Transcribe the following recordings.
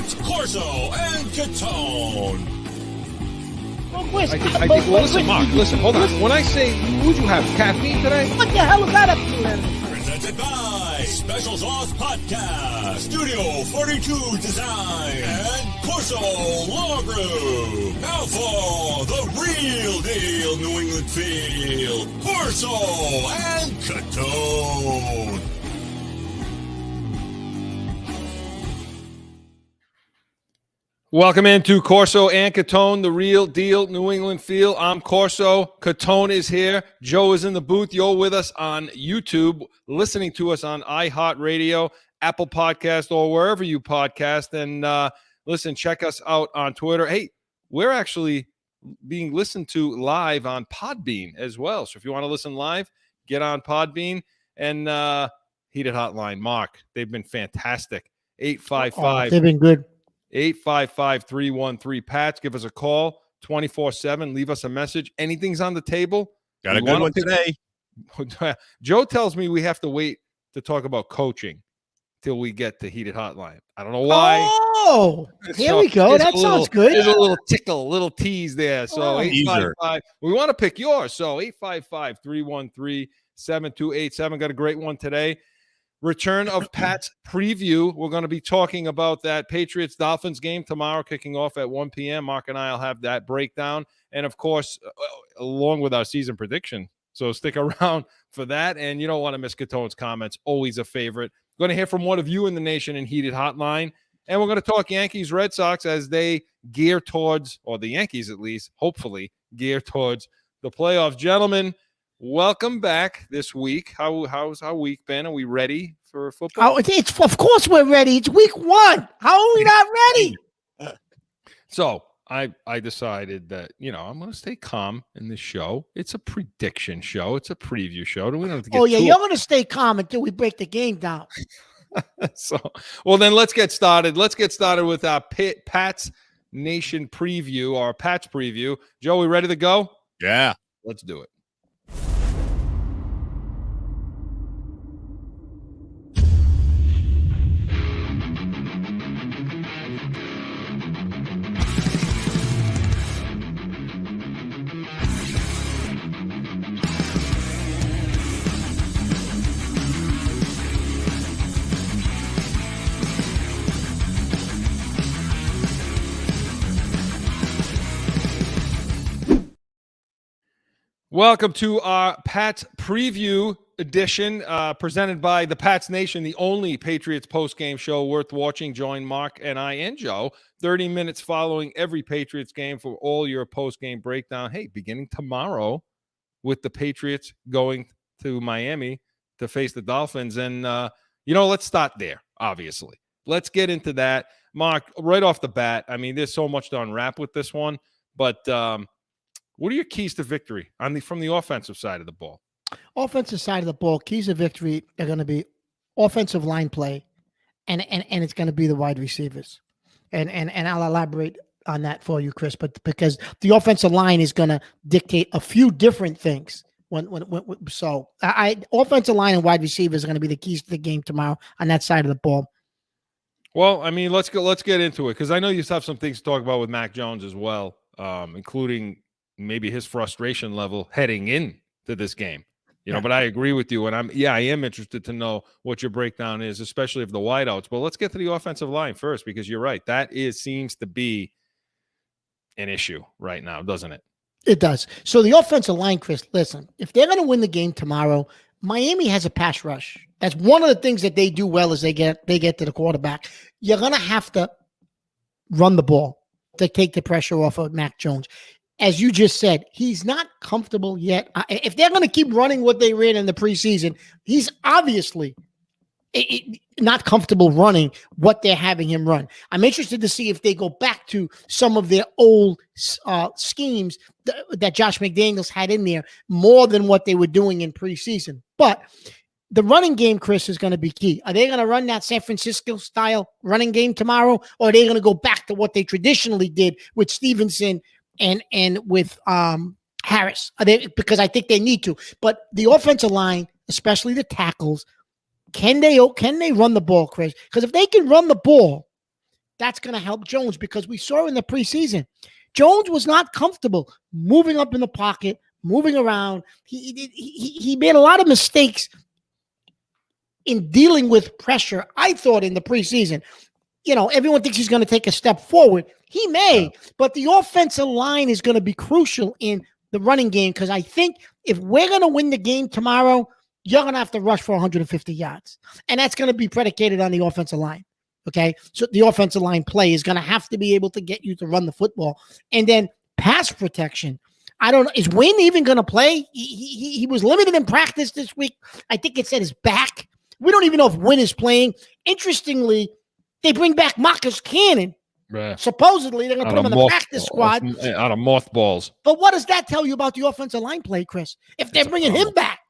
It's Corso and Catone. Listen, Mark, hold on. When I say, would you have caffeine today? What the hell is that up to? Presented by Special Sauce Podcast, Studio 42 Design, and Corso Law Group. Now for the real deal New England feel, Corso and Catone. Welcome into Corso and Catone, the real deal New England feel. I'm Corso. Catone is here. Joe is in the booth. You're with us on YouTube, listening to us on iHeartRadio, Apple Podcast, or wherever you podcast. And listen, check us out on Twitter. Hey, we're actually being listened to live on Podbean as well. So if you want to listen live, get on Podbean. And Heated Hotline, Mark, they've been fantastic. 855. They've been good. 855-313-PATS. Give us a call 24/7. Leave us a message. Anything's on the table. Got a good one today. Joe tells me we have to wait to talk about coaching till we get to Heated Hotline. I don't know why. Oh, here we go. That sounds good. There's a little tickle, a little tease there. So 855. We want to pick yours. So 855-313-7287. Got a great one today. Return of Pat's preview. We're going to be talking about that Patriots-Dolphins game tomorrow, kicking off at 1 p.m. Mark and I will have that breakdown. And, of course, along with our season prediction. So stick around for that. And you don't want to miss Catone's comments. Always a favorite. Going to hear from one of you in the nation in Heated Hotline. And we're going to talk Yankees-Red Sox as they gear towards, or the Yankees at least, hopefully, gear towards the playoffs. Gentlemen, welcome back this week. How's our week been? Are we ready for football? Oh, of course we're ready. It's week one. How are we not ready? So I decided that, I'm going to stay calm in this show. It's a prediction show. It's a preview show. We don't have to get you're going to stay calm until we break the game down. Well, then let's get started. Let's get started with our Pat's Nation preview, or Pat's preview. Joe, we ready to go? Yeah. Let's do it. Welcome to our Pat's Preview edition, presented by the Pat's Nation, the only Patriots post-game show worth watching. Join Mark and I and Joe 30 minutes following every Patriots game for all your post-game breakdown. Hey, beginning tomorrow with the Patriots going to Miami to face the Dolphins. And, let's start there, obviously. Let's get into that. Mark, right off the bat, I mean, there's so much to unwrap with this one, but what are your keys to victory from the offensive side of the ball? Offensive side of the ball, keys to victory are going to be offensive line play, and it's going to be the wide receivers. And I'll elaborate on that for you, Chris, but because the offensive line is going to dictate a few different things. Offensive line and wide receivers are going to be the keys to the game tomorrow on that side of the ball. Well, I mean, let's get into it, because I know you have some things to talk about with Mac Jones as well, including maybe his frustration level heading in to this game, but I agree with you. And I am interested to know what your breakdown is, especially of the wideouts. But let's get to the offensive line first, because you're right. That seems to be an issue right now, doesn't it? It does. So the offensive line, Chris, listen, if they're going to win the game tomorrow, Miami has a pass rush. That's one of the things that they do well, is they get to the quarterback. You're going to have to run the ball to take the pressure off of Mac Jones. As you just said, he's not comfortable yet. If they're going to keep running what they ran in the preseason, he's obviously not comfortable running what they're having him run. I'm interested to see if they go back to some of their old schemes that Josh McDaniels had in there, more than what they were doing in preseason. But the running game, Chris, is going to be key. Are they going to run that San Francisco-style running game tomorrow, or are they going to go back to what they traditionally did with Stevenson and with Harris? Because I think they need to. But the offensive line, especially the tackles, can they run the ball, Chris? Because if they can run the ball, that's going to help Jones, because we saw in the preseason, Jones was not comfortable moving up in the pocket, moving around. He made a lot of mistakes in dealing with pressure, I thought, in the preseason. Everyone thinks he's going to take a step forward. He may, but the offensive line is going to be crucial in the running game, because I think if we're going to win the game tomorrow, you're going to have to rush for 150 yards. And that's going to be predicated on the offensive line. Okay? So the offensive line play is going to have to be able to get you to run the football. And then pass protection. I don't know. Is Wynn even going to play? He was limited in practice this week. I think it said his back. We don't even know if Wynn is playing. Interestingly, they bring back Marcus Cannon. Right. Supposedly, they're going to put him in the practice squad. Out of mothballs. But what does that tell you about the offensive line play, Chris? If they're bringing him back,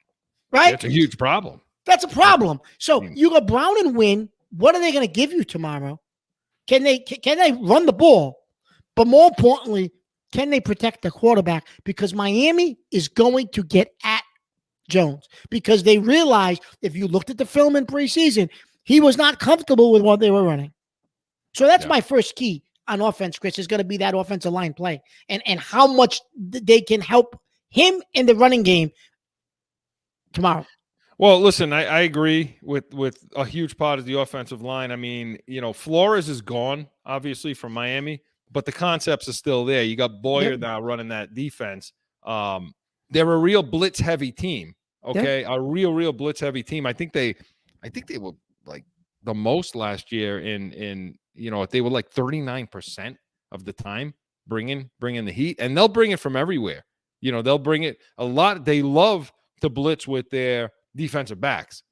right? It's a huge problem. That's a problem. So you got Brown and Wynn. What are they going to give you tomorrow? Can they run the ball? But more importantly, can they protect the quarterback? Because Miami is going to get at Jones, because they realize, if you looked at the film in preseason, he was not comfortable with what they were running. So that's my first key on offense, Chris, is going to be that offensive line play and how much they can help him in the running game tomorrow. Well, listen, I agree with a huge part of the offensive line. I mean, Flores is gone, obviously, from Miami, but the concepts are still there. You got Boyer now running that defense. They're a real blitz-heavy team, okay? A real blitz-heavy team. I think they were like the most last year in they were like 39% of the time bringing the heat, and they'll bring it from everywhere. They'll bring it a lot. They love to blitz with their defensive backs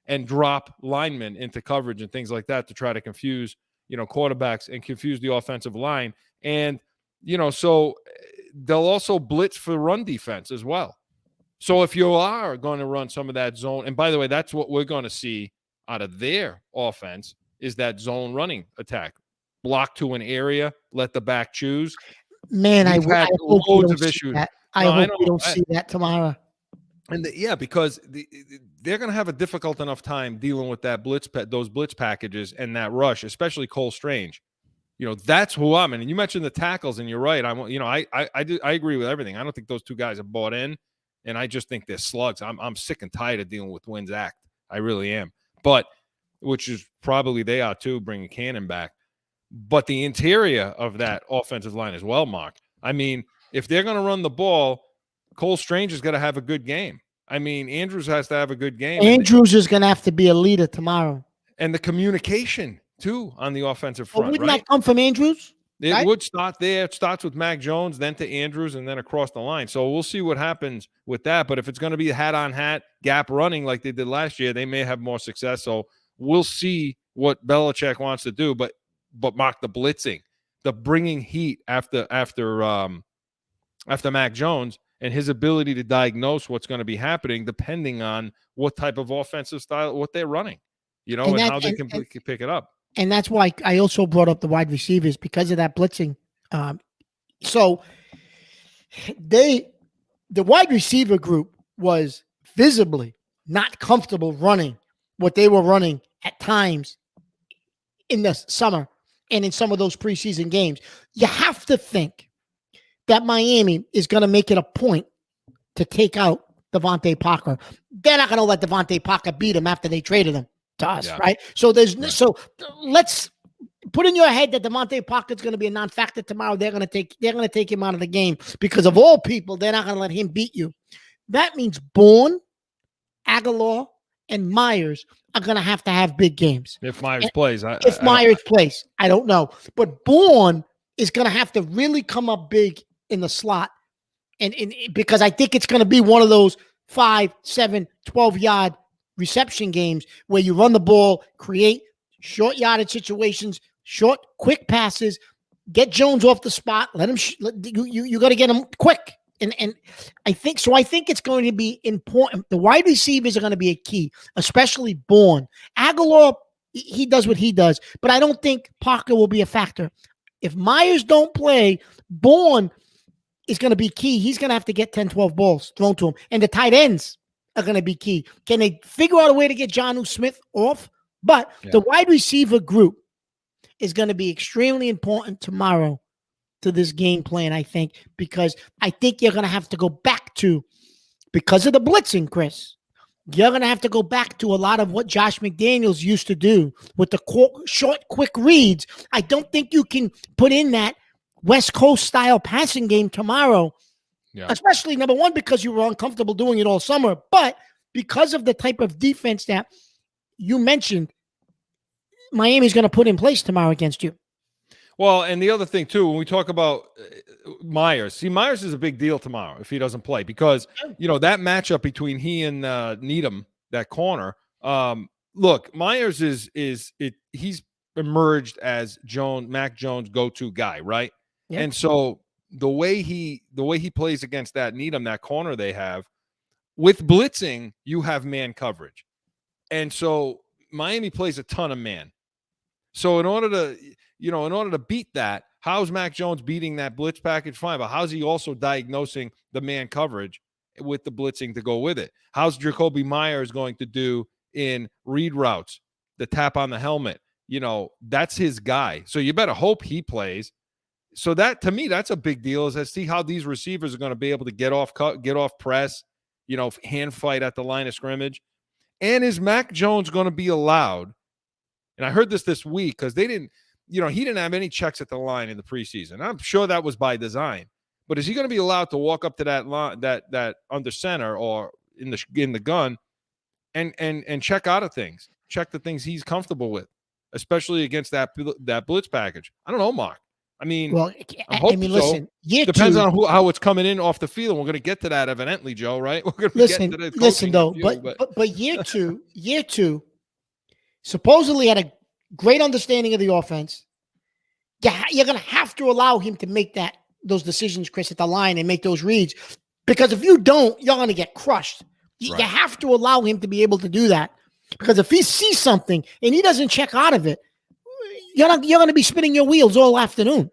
and drop linemen into coverage and things like that to try to confuse, quarterbacks and confuse the offensive line. And, so they'll also blitz for run defense as well. So if you are going to run some of that zone, and by the way, that's what we're going to see out of their offense, is that zone running attack. Block to an area, let the back choose. Man, I hope loads of issues. I hope we don't see that tomorrow. And because they're going to have a difficult enough time dealing with that those blitz packages and that rush, especially Cole Strange. That's who I'm in. And you mentioned the tackles, and you're right. I agree with everything. I don't think those two guys have bought in, and I just think they're slugs. I'm sick and tired of dealing with Wynn's act. I really am. But which is probably they are too, bringing Cannon back. But the interior of that offensive line as well, Mark. I mean, if they're going to run the ball, Cole Strange is going to have a good game. I mean, Andrews has to have a good game. Andrews is going to have to be a leader tomorrow. And the communication, too, on the offensive front. Wouldn't that come from Andrews? It would start there. It starts with Mac Jones, then to Andrews, and then across the line. So we'll see what happens with that. But if it's going to be hat-on-hat, gap running like they did last year, they may have more success. So we'll see what Belichick wants to do. But Mark, the blitzing, the bringing heat after Mac Jones, and his ability to diagnose what's going to be happening depending on what type of offensive style, what they're running, and how they can pick it up. And that's why I also brought up the wide receivers, because of that blitzing. So the wide receiver group was visibly not comfortable running what they were running at times in the summer and in some of those preseason games. You have to think that Miami is going to make it a point to take out Devontae Parker. They're not going to let Devontae Parker beat him after they traded him to us, right? So so let's put in your head that Devontae Parker is going to be a non-factor tomorrow. They're going to take him out of the game, because of all people, they're not going to let him beat you. That means Bourne, Aguilar, and Myers are going to have big games. If Myers plays. Myers plays, I don't know. But Bourne is going to have to really come up big in the slot. And because I think it's going to be one of those 5, 7, 12-yard reception games where you run the ball, create short yardage situations, short, quick passes, get Jones off the spot, let him you got to get him quick. And I think it's going to be important. The wide receivers are going to be a key, especially Bourne. Aguilar, he does what he does, but I don't think Parker will be a factor. If Myers don't play, Bourne is going to be key. He's going to have to get 10, 12 balls thrown to him. And the tight ends are going to be key. Can they figure out a way to get Jonnu Smith off? But the wide receiver group is going to be extremely important tomorrow to this game plan, I think, because I think you're going to have to go back to, because of the blitzing, Chris, you're going to have to go back to a lot of what Josh McDaniels used to do with the short, quick reads. I don't think you can put in that West Coast style passing game tomorrow, especially, number one, because you were uncomfortable doing it all summer, but because of the type of defense that you mentioned, Miami's going to put in place tomorrow against you. Well, and the other thing, too, when we talk about Myers, Myers is a big deal tomorrow if he doesn't play because, that matchup between he and Needham, that corner, look, Myers he's emerged as Mac Jones' go-to guy, right? Yep. And so the way he plays against that Needham, that corner they have, with blitzing, you have man coverage. And so Miami plays a ton of man. So in order to beat that, how's Mac Jones beating that blitz package? Fine, but how's he also diagnosing the man coverage with the blitzing to go with it? How's Jacoby Myers going to do in read routes, the tap on the helmet? That's his guy. So you better hope he plays. So that, to me, that's a big deal, is to see how these receivers are going to be able to get off press, hand fight at the line of scrimmage. And is Mac Jones going to be allowed? And I heard this week because he didn't have any checks at the line in the preseason. I'm sure that was by design. But is he going to be allowed to walk up to that line, that under center or in the gun, and check out of things, check the things he's comfortable with, especially against that blitz package? I don't know, Mark. I mean, listen, depends on how it's coming in off the field. We're going to get to that evidently, Joe. Right? We're going to listen though, but year two. Supposedly had a great understanding of the offense. You're going to have to allow him to make those decisions, Chris, at the line and make those reads. Because if you don't, you're going to get crushed. Right. You have to allow him to be able to do that. Because if he sees something and he doesn't check out of it, you're going to be spinning your wheels all afternoon.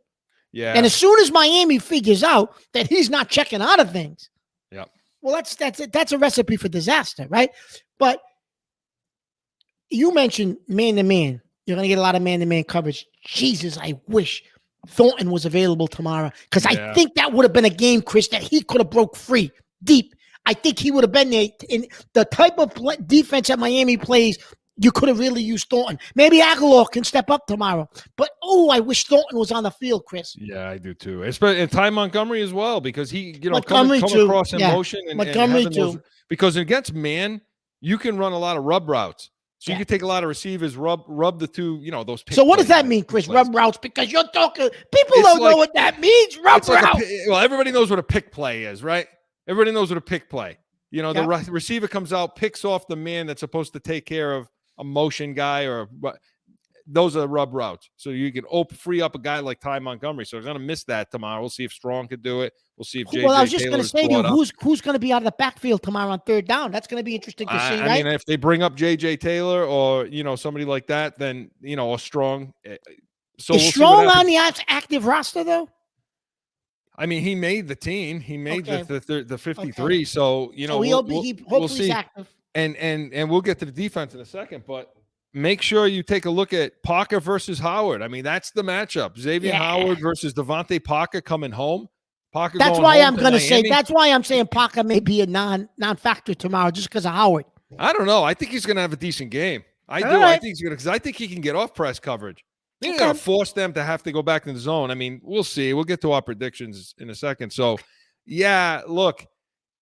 Yeah. And as soon as Miami figures out that he's not checking out of things, well, that's a recipe for disaster, right? But you mentioned man-to-man. You're going to get a lot of man-to-man coverage. Jesus, I wish Thornton was available tomorrow because I think that would have been a game, Chris, that he could have broke free deep. I think he would have been there. In the type of defense that Miami plays, you could have really used Thornton. Maybe Aguilar can step up tomorrow. But, I wish Thornton was on the field, Chris. Yeah, I do too. And Ty Montgomery as well because he, come across in motion. Montgomery too. Because against man, you can run a lot of rub routes. So you can take a lot of receivers, rub the two, those. So what does that mean, Chris? Rub routes? Because you're talking, people don't know what that means. Rub route. Everybody knows what a pick play is, right? Everybody knows what a pick play. The receiver comes out, picks off the man that's supposed to take care of a motion guy, those are rub routes. So you can free up a guy like Ty Montgomery. So they're going to miss that tomorrow. We'll see if Strong could do it. We'll see if J.J. Well, I was just going to say to you, who's going to be out of the backfield tomorrow on third down? That's going to be interesting to see, right? I mean, if they bring up J.J. Taylor or, somebody like that, then, or Strong. So is Strong on the active roster, though? I mean, he made the team. He made the 53. Okay. So, hopefully we'll see. He's active. And we'll get to the defense in a second, but make sure you take a look at Parker versus Howard. I mean, that's the matchup. Xavier Howard versus Devontae Parker coming home. Parker. That's why I'm going to say. That's why I'm saying Parker may be a non-factor tomorrow, just because of Howard. I don't know. I think he's going to have a decent game. I do. Right. I think he's going to, because I think he can get off press coverage. He's going to force them to have to go back in the zone. I mean, we'll see. We'll get to our predictions in a second. So, look,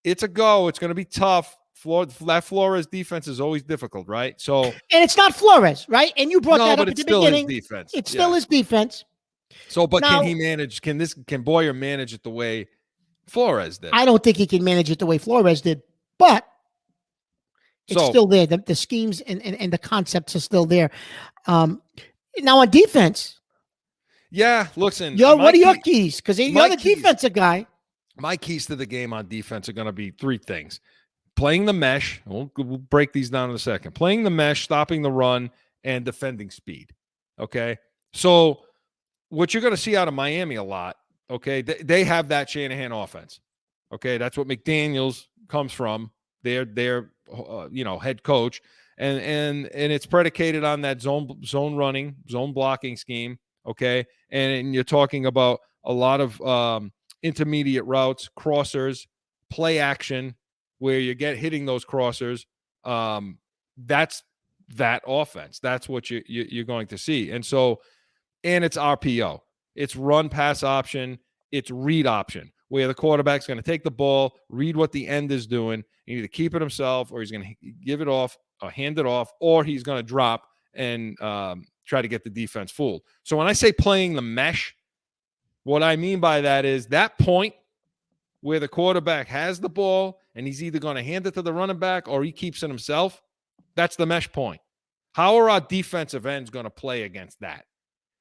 it's a go. It's going to be tough. That Flores defense is always difficult, right? So, and it's not Flores, right? And you brought that up at the beginning. His defense. It's still his defense. So, but now, can he manage? Can Boyer manage it the way Flores did? I don't think he can manage it the way Flores did, but it's still there. The schemes and the concepts are still there. Now on defense, listen. What are your keys? Because you're the defensive guy. My keys to the game on defense are going to be three things. Playing the mesh, we'll break these down in a second. Playing the mesh, stopping the run, and defending speed. Okay? So what you're going to see out of Miami a lot, okay, they have that Shanahan offense. Okay? That's what McDaniels comes from, their head coach. and it's predicated on that zone running, zone blocking scheme. Okay, and you're talking about a lot of intermediate routes, crossers, play action, where you get hitting those crossers. That's that offense. That's what you're going to see. And so, and it's RPO. It's run pass option. It's read option, where the quarterback's going to take the ball, read what the end is doing, and either keep it himself, or he's going to give it off, or hand it off, or he's going to drop and try to get the defense fooled. So when I say playing the mesh, what I mean by that is that point where the quarterback has the ball and he's either going to hand it to the running back or he keeps it himself. That's the mesh point. How are our defensive ends going to play against that?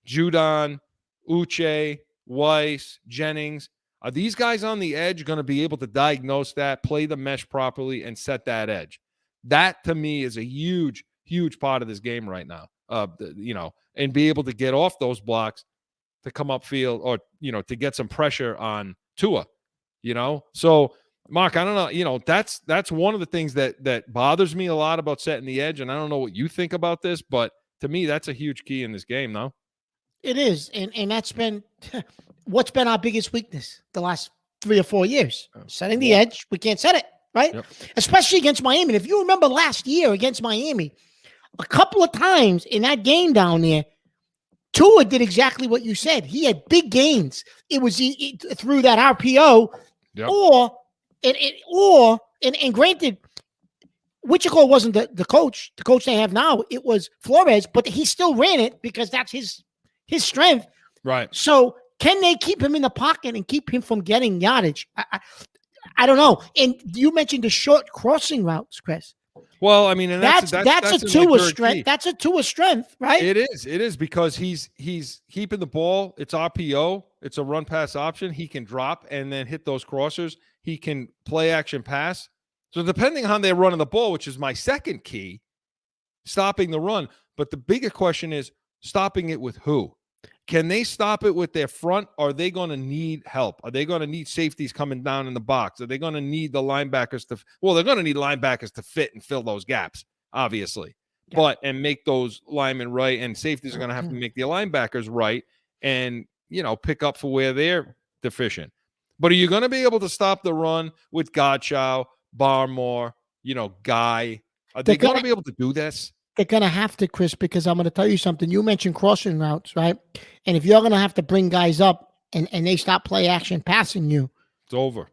Judon, Uche, Weiss, Jennings. Are these guys on the edge going to be able to diagnose that, play the mesh properly, and set that edge? That, to me, is a huge, huge part of this game right now. And be able to get off those blocks to come upfield, or, to get some pressure on Tua, So, Mark, I don't know, that's one of the things that bothers me a lot about setting the edge, and I don't know what you think about this, but to me, that's a huge key in this game, no? It is, and that's been what's been our biggest weakness the last 3 or 4 years. Setting the edge, we can't set it, right? Yep. Especially against Miami. And if you remember last year against Miami, a couple of times in that game down there, Tua did exactly what you said. He had big gains. It was through that RPO, yep. And granted, Wichita wasn't the coach. The coach they have now, it was Flores, but he still ran it because that's his strength. Right. So can they keep him in the pocket and keep him from getting yardage? I don't know. And you mentioned the short crossing routes, Chris. Well, I mean, and that's a Tua strength. That's a Tua strength, right? It is because he's keeping the ball. It's RPO. It's a run pass option. He can drop and then hit those crossers. He can play action pass. So depending on how they're running the ball, which is my second key, stopping the run. But the bigger question is stopping it with who? Can they stop it with their front? Or are they going to need help? Are they going to need safeties coming down in the box? Are they going to need the linebackers to – well, they're going to need linebackers to fit and fill those gaps, obviously. Yeah. And make those linemen right, and safeties are going to have to make the linebackers right and, pick up for where they're deficient. But are you going to be able to stop the run with Godchow, Barmore, Guy? Are they going to be able to do this? They're going to have to, Chris, because I'm going to tell you something. You mentioned crossing routes, right? And if you're going to have to bring guys up and they stop play action passing you, it's over.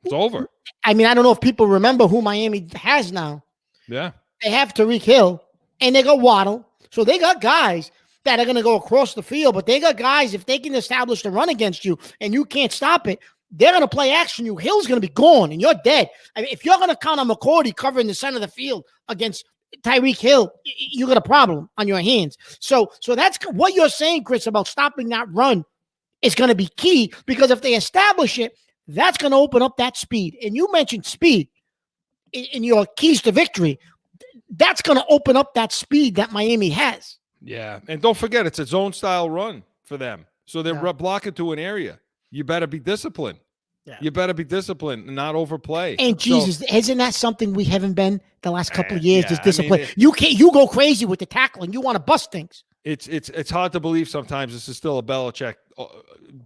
It's over. I mean, I don't know if people remember who Miami has now. Yeah. They have Tyreek Hill and they got Waddle. So they got guys that are going to go across the field, but they got guys, if they can establish the run against you and you can't stop it, they're going to play action you. Hill's going to be gone and you're dead. I mean, if you're going to count on McCourty covering the center of the field against Tyreek Hill, you got a problem on your hands. So that's what you're saying, Chris, about stopping that run is going to be key, because if they establish it, that's going to open up that speed. And you mentioned speed in your keys to victory. That's going to open up that speed that Miami has. Yeah. And don't forget, it's a zone style run for them. So they're blocking to an area. You better be disciplined. Yeah. You better be disciplined and not overplay. And Jesus, isn't that something we haven't been the last couple of years? Is discipline. You go crazy with the tackling. You want to bust things. It's hard to believe sometimes this is still a Belichick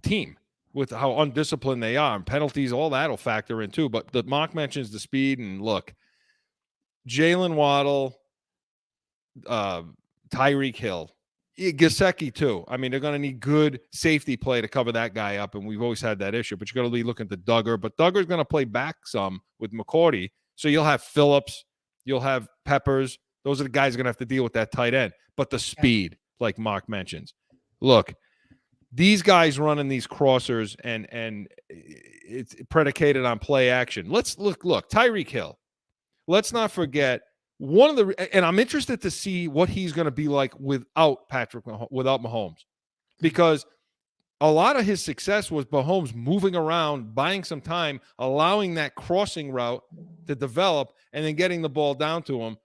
team with how undisciplined they are, and penalties, all that will factor in too. But the Mark mentions the speed, and look, Jalen Waddle, Tyreek Hill, Gesicki too. I mean, they're going to need good safety play to cover that guy up, and we've always had that issue. But you're going to be looking to Duggar. But Duggar's going to play back some with McCourty, so you'll have Phillips, you'll have Peppers. Those are the guys going to have to deal with that tight end. But the speed, like Mark mentions, look, these guys running these crossers, and it's predicated on play action. Let's look, Tyreek Hill. Let's not forget. And I'm interested to see what he's going to be like without Mahomes, because a lot of his success was Mahomes moving around, buying some time, allowing that crossing route to develop, and then getting the ball down to him.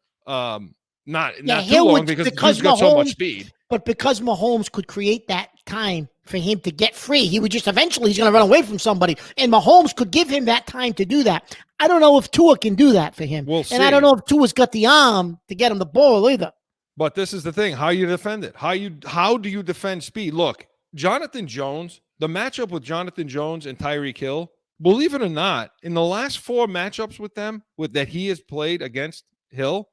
Not too long because he's got so much speed. But because Mahomes could create that time for him to get free. He would just eventually he's going to run away from somebody, and Mahomes could give him that time to do that. I don't know if Tua can do that for him. We'll see. And I don't know if Tua's got the arm to get him the ball either. But this is the thing, how you defend it. How do you defend speed? Look, Jonathan Jones, the matchup with Jonathan Jones and Tyreek Hill, believe it or not, in the last 4 matchups with them that he has played against Hill,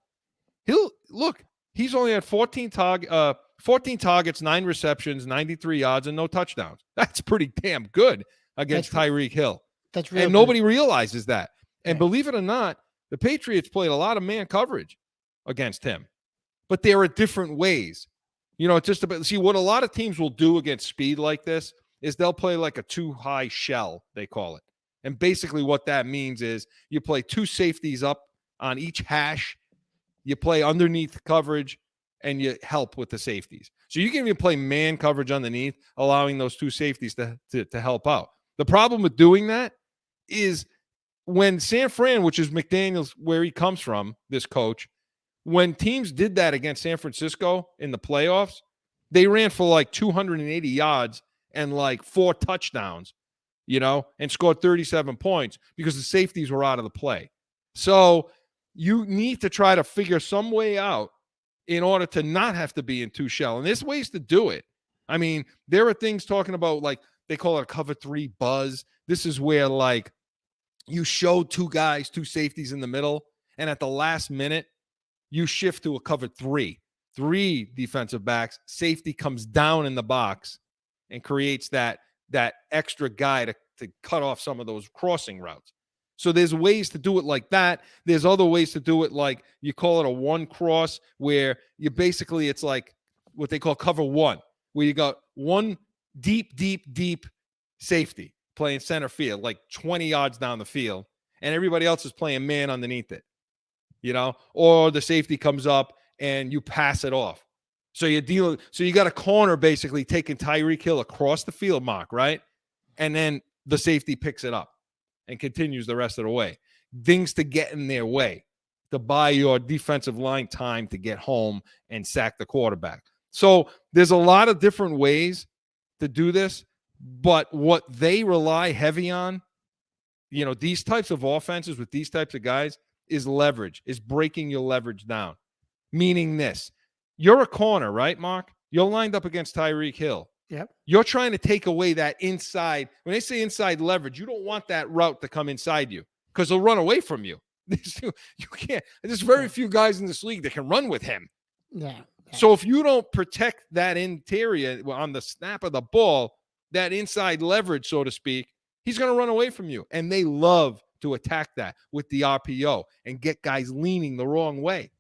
he's only had 14 targets, 9 receptions, 93 yards, and no touchdowns. That's pretty damn good against Tyreek Hill. That's real. And nobody realizes that. And believe it or not, the Patriots played a lot of man coverage against him. But there are different ways. It's just about, see, what a lot of teams will do against speed like this is they'll play like a too high shell, they call it. And basically what that means is you play 2 safeties up on each hash, you play underneath coverage, and you help with the safeties. So you can even play man coverage underneath, allowing those 2 safeties to help out. The problem with doing that is when San Fran, which is McDaniels, where he comes from, this coach, when teams did that against San Francisco in the playoffs, they ran for like 280 yards and like 4 touchdowns, and scored 37 points because the safeties were out of the play. So you need to try to figure some way out in order to not have to be in 2 shell. And there's ways to do it. I mean, there are things talking about, like, they call it a cover 3 buzz. This is where, like, you show 2 safeties in the middle, and at the last minute, you shift to a cover 3 defensive backs. Safety comes down in the box and creates that extra guy to cut off some of those crossing routes. So there's ways to do it like that. There's other ways to do it, like you call it a 1 cross, where you basically, it's like what they call cover 1, where you got 1 deep safety playing center field, like 20 yards down the field, and everybody else is playing man underneath it, or the safety comes up and you pass it off. So you got a corner basically taking Tyreek Hill across the field, Mark, right? And then the safety picks it up and continues the rest of the way. Things to get in their way, to buy your defensive line time to get home and sack the quarterback. So there's a lot of different ways to do this, but what they rely heavy on, these types of offenses with these types of guys, is leverage, is breaking your leverage down. Meaning this, you're a corner, right, Mark? You're lined up against Tyreek Hill. Yep. You're trying to take away that inside. When they say inside leverage, you don't want that route to come inside you because he'll run away from you. You can't. There's very few guys in this league that can run with him. Yeah. So if you don't protect that interior on the snap of the ball, that inside leverage, so to speak, he's going to run away from you. And they love to attack that with the RPO and get guys leaning the wrong way.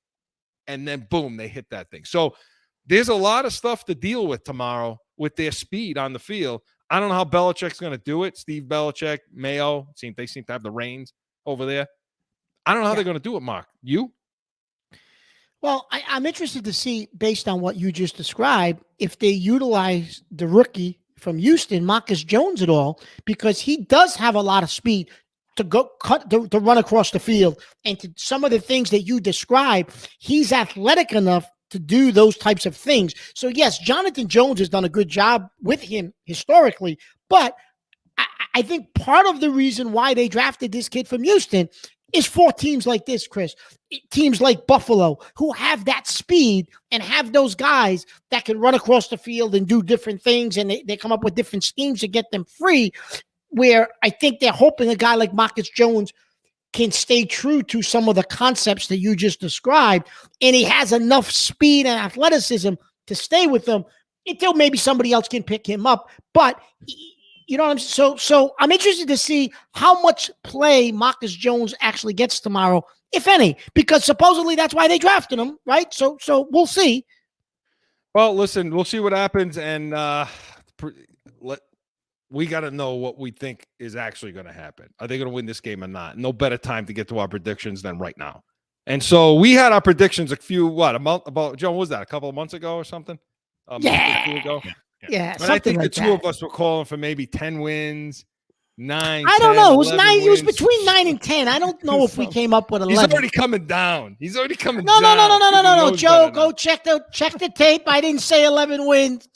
And then, boom, they hit that thing. So there's a lot of stuff to deal with tomorrow with their speed on the field. I don't know how Belichick's going to do it. Steve Belichick, Mayo, they seem to have the reins over there. I don't know how they're going to do it, Mark. You? Well, I'm interested to see, based on what you just described, if they utilize the rookie from Houston, Marcus Jones, at all, because he does have a lot of speed to to run across the field, and to some of the things that you describe, he's athletic enough to do those types of things. So yes, Jonathan Jones has done a good job with him historically, but I think part of the reason why they drafted this kid from Houston is for teams like this, Chris, teams like Buffalo, who have that speed and have those guys that can run across the field and do different things, and they come up with different schemes to get them free, where I think they're hoping a guy like Marcus Jones can stay true to some of the concepts that you just described, and he has enough speed and athleticism to stay with them until maybe somebody else can pick him up. But you know what I'm saying? So I'm interested to see how much play Marcus Jones actually gets tomorrow, if any, because supposedly that's why they drafted him, right? So we'll see. Well, listen, we'll see what happens, and we got to know what we think is actually going to happen. Are they going to win this game or not? No better time to get to our predictions than right now. And so we had our predictions a couple of months ago or something? A month or two ago? Yeah, and I think the two of us were calling for maybe 10 wins, 9. I don't know. It was 9. It was between 9 and 10. I don't know if we came up with 11. He's already coming down. No. Joe, go check the tape. I didn't say 11 wins.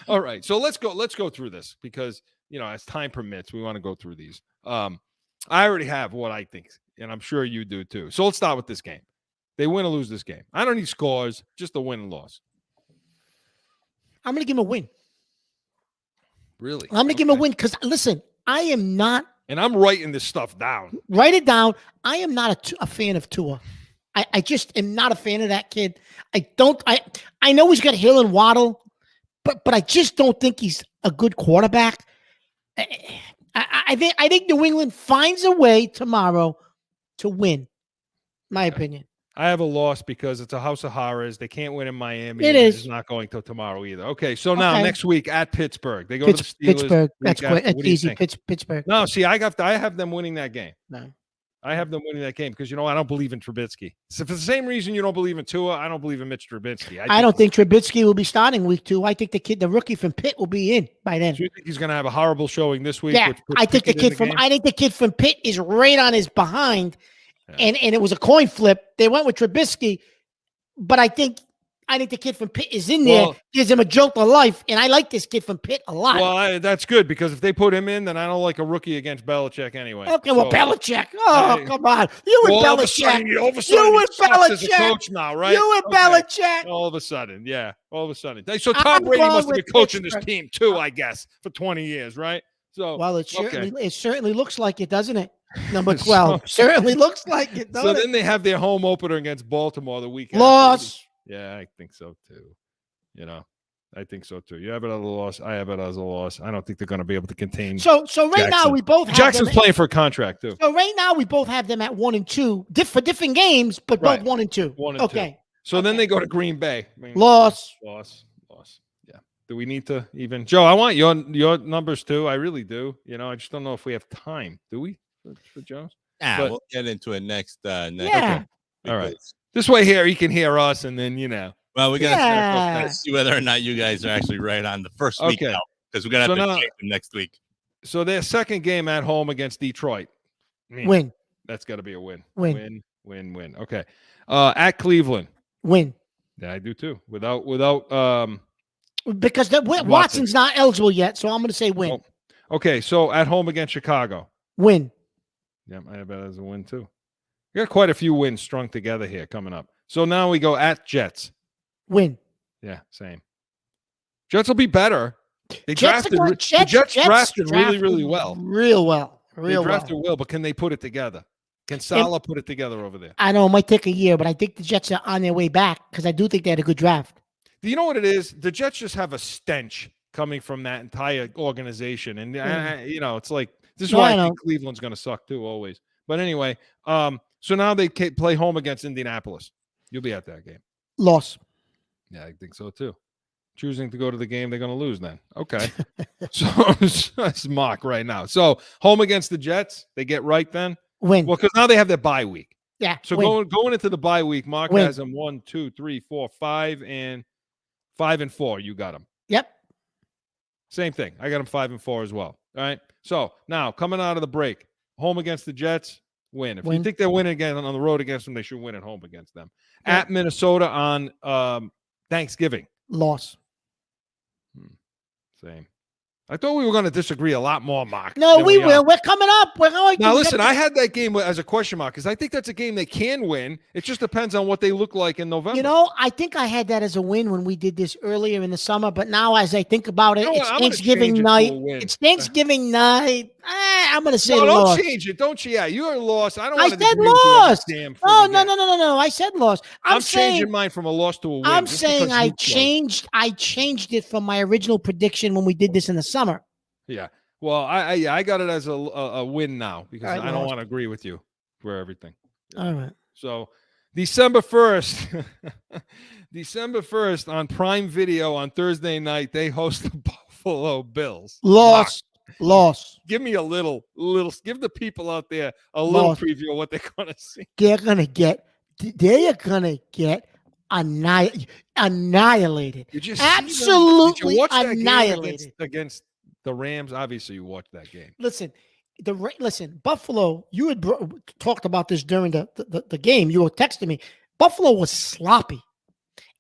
All right. So let's go through this because, as time permits, we want to go through these. I already have what I think, and I'm sure you do too. So let's start with this game. They win or lose this game. I don't need scores, just a win and loss. I'm going to give him a win. Really? I'm going to give him a win because, listen, I am not. And I'm writing this stuff down. Write it down. I am not a fan of Tua. I just am not a fan of that kid. I know he's got Hill and Waddle, but I just don't think he's a good quarterback. I think New England finds a way tomorrow to win, my opinion. I have a loss because it's a house of horrors. They can't win in Miami. It is. It's not going till tomorrow either. Okay, so now next week at Pittsburgh. They go to the Steelers. Pittsburgh. That's quick. That's easy. Pittsburgh. No, see, I have them winning that game. No. I have them winning that game because, I don't believe in Trubisky. So for the same reason you don't believe in Tua, I don't believe in Mitch Trubisky. I don't think Trubisky will be starting week 2. I think the rookie from Pitt will be in by then. So you think he's going to have a horrible showing this week? Yeah, I think the kid from Pitt is right on his behind, and it was a coin flip. They went with Trubisky, but I think the kid from Pitt is in there, gives him a jolt of life, and I like this kid from Pitt a lot. Well, that's good because if they put him in, then I don't like a rookie against Belichick anyway. Okay, well, Belichick. Oh, come on. You and Belichick. All of a sudden, you and Belichick. As a coach now, right? You and Belichick. All of a sudden, yeah. All of a sudden. So Tom Brady must have been coaching this team too, I guess, for 20 years, right? So, well, it certainly looks like it, doesn't it? Number 12. Certainly looks like it, doesn't it? So then they have their home opener against Baltimore the weekend. Loss. Yeah, I think so too. I think so too. You have it as a loss. I have it as a loss. I don't think they're going to be able to contain. So right now we both have Jackson's playing for a contract too. So right now we both have them at 1 and 2, for different games, but both 1 and 2. 1 and 2. So then they go to Green Bay. Loss. Yeah. Do we need to even? Joe, I want your numbers too. I really do. I just don't know if we have time. Do we for Joe's? We'll get into it next. Yeah. Okay. All right. This way here, you can hear us, and then Well, we're gonna see whether or not you guys are actually right on the first week now, because we're gonna have to change them next week. So their second game at home against Detroit. Win. That's got to be a win. Win. Okay. At Cleveland. Win. Yeah, I do too. Without because Watson's not eligible yet, so I'm going to say win. Oh. Okay, so at home against Chicago. Win. Yeah, I have that as a win too. We got quite a few wins strung together here coming up. So now we go at Jets. Win. Yeah, same. Jets will be better. The Jets drafted really, really well. Real well. They drafted well, but can they put it together? Can Salah put it together over there? I know it might take a year, but I think the Jets are on their way back because I do think they had a good draft. Do you know what it is? The Jets just have a stench coming from that entire organization. And, it's like, this is why I think Cleveland's going to suck too, always. But anyway, so now they play home against Indianapolis. You'll be at that game. Loss. Yeah, I think so too. Choosing to go to the game, they're going to lose then. Okay. So it's mock right now. So home against the Jets, they get right then? Win. Well, because now they have their bye week. Yeah. So going into the bye week, Mark has them 1, 2, 3, 4, 5, and 5 and 4. You got them. Yep. Same thing. I got them 5 and 4 as well. All right. So now coming out of the break, home against the Jets, win. If you think they're winning again on the road against them, they should win at home against them. Yeah. At Minnesota on Thanksgiving. Loss. Same. I thought we were going to disagree a lot more, Mark. No, we will. We're coming up. We're going to. Now, listen, I had that game as a question mark because I think that's a game they can win. It just depends on what they look like in November. I think I had that as a win when we did this earlier in the summer, but now as I think about it, it's Thanksgiving night. It's Thanksgiving night. I'm going to say loss. Don't change it. Don't you? Yeah, you're a loss. I said loss. No. I said loss. I'm changing mine from a loss to a win. I'm saying I changed it from my original prediction when we did this in the summer. Yeah. Well, I got it as a win now because I don't want to agree with you for everything. All right. So December 1st, December 1st on Prime Video on Thursday night, they host the Buffalo Bills. Loss. Give me a little, give the people out there a little preview of what they're going to see. They are going to get annihilated. Absolutely annihilated against the Rams. Obviously, you watched that game. Listen, Buffalo. You had talked about this during the game. You were texting me. Buffalo was sloppy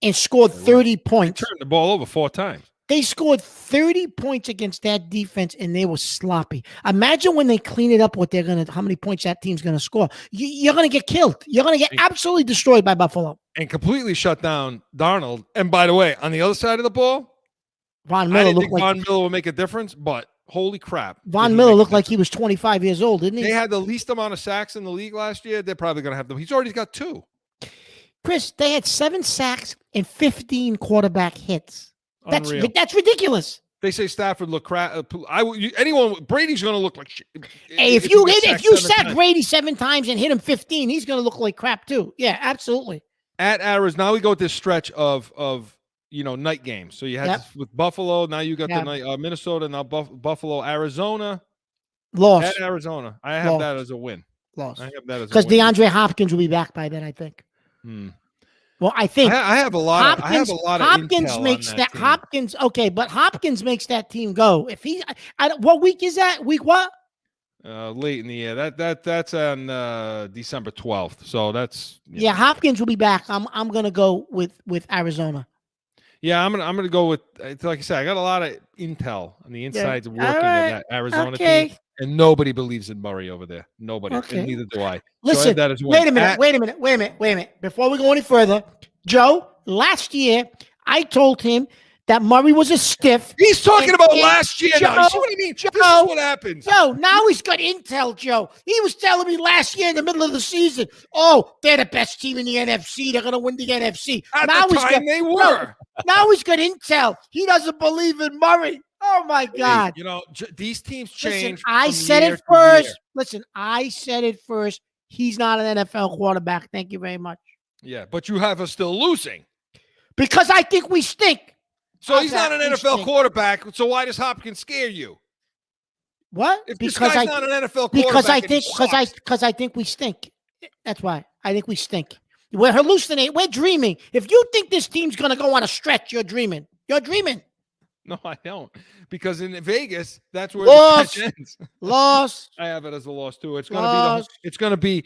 and scored 30 points. They turned the ball over 4 times. They scored 30 points against that defense, and they were sloppy. Imagine when they clean it up, how many points that team's gonna score. You're gonna get killed. You're gonna get absolutely destroyed by Buffalo and completely shut down Darnold. And by the way, on the other side of the ball, Von Miller Von Miller will make a difference, but holy crap, Von Miller looked like he was 25 years old, didn't he? They had the least amount of sacks in the league last year. They're probably gonna have them. He's already got 2. Chris, they had 7 sacks and 15 quarterback hits. Unreal. That's ridiculous. They say Stafford look crap. Brady's going to look like shit. Hey, if you sack Brady 7 times and hit him 15, he's going to look like crap too. Yeah, absolutely. At Arizona, now we go with this stretch of night games. So you had with Buffalo, now you got the night Minnesota, now Buffalo, Arizona. Loss. At Arizona, I have that as a win. Loss. I have that as because DeAndre Hopkins will be back by then, I think. Well, I think I have a lot. I have a lot of Hopkins intel makes on that team. Hopkins okay, but Hopkins makes that team go. If he, what week is that? Week what? Late in the year. That's on December 12th. So that's Hopkins will be back. I'm gonna go with Arizona. Yeah, I'm gonna go with, like I said, I got a lot of intel on the insides of working with that Arizona team, and nobody believes in Murray over there. Nobody, and neither do I. Listen, so wait a minute. Before we go any further, Joe, last year I told him that Murray was a stiff. He's talking about last year. Joe, now. You see what I mean? Joe, this is what happens. Joe, now he's got intel, Joe. He was telling me last year in the middle of the season, oh, they're the best team in the NFC. They're going to win the NFC. At the time, they were. Now he's got intel. He doesn't believe in Murray. Oh, my God. These teams change. Listen, I said it first. Listen, I said it first. He's not an NFL quarterback. Thank you very much. Yeah, but you have us still losing. Because I think we stink. So he's not an NFL quarterback. So why does Hopkins scare you? What? If this guy's not an NFL quarterback, because I think we stink. That's why I think we stink. We're hallucinating. We're dreaming. If you think this team's going to go on a stretch, you're dreaming. You're dreaming. No, I don't. Because in Vegas, that's where the stretch ends. Loss. I have it as a loss too. It's going to be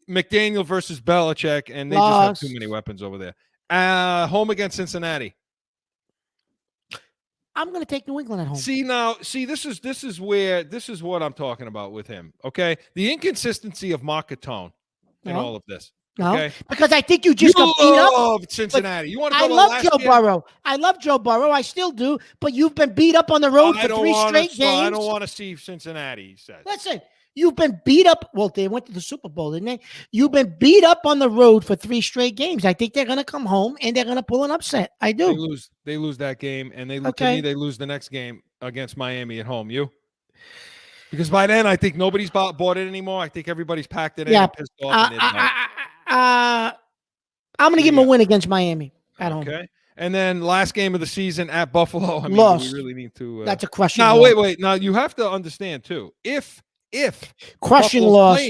McDaniel versus Belichick, and they just have too many weapons over there. Home against Cincinnati. I'm going to take New England at home. This is what I'm talking about with him. Okay, the inconsistency of Mark Catone in all of this. Okay? No, because I think you just got beat up. Cincinnati. You want to go I love Joe Burrow. I love Joe Burrow. I still do. But you've been beat up on the road for 3 straight games. I don't want to see Cincinnati. He said. Listen. You've been beat up. Well, they went to the Super Bowl, didn't they? You've been beat up on the road for 3 straight games. I think they're going to come home and they're going to pull an upset. I do. They lose that game, and to me, they lose the next game against Miami at home. Because by then, I think nobody's bought it anymore. I think everybody's packed it in and pissed off. I'm going to give them a win against Miami at home. Okay. And then last game of the season at Buffalo. I mean, lost. We really need to. That's a crushing. Now, wait. Now, you have to understand, too. If crushing loss,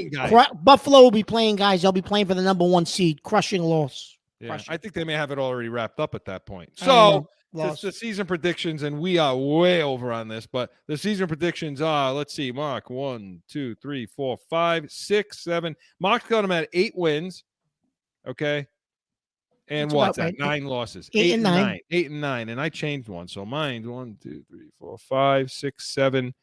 Buffalo will be playing guys. They'll be playing for the number 1 seed. Crushing loss. Yeah, I think they may have it already wrapped up at that point. So the season predictions, and we are way over on this, but the season predictions are, let's see, Mark, 1, 2, 3, 4, 5, 6, 7. Mark's got them at 8 wins. Okay. And what's that? 9 losses. 8 and 9. 8 and 9. And I changed one. So mine's 1, 2, 3, 4, 5, 6, 7,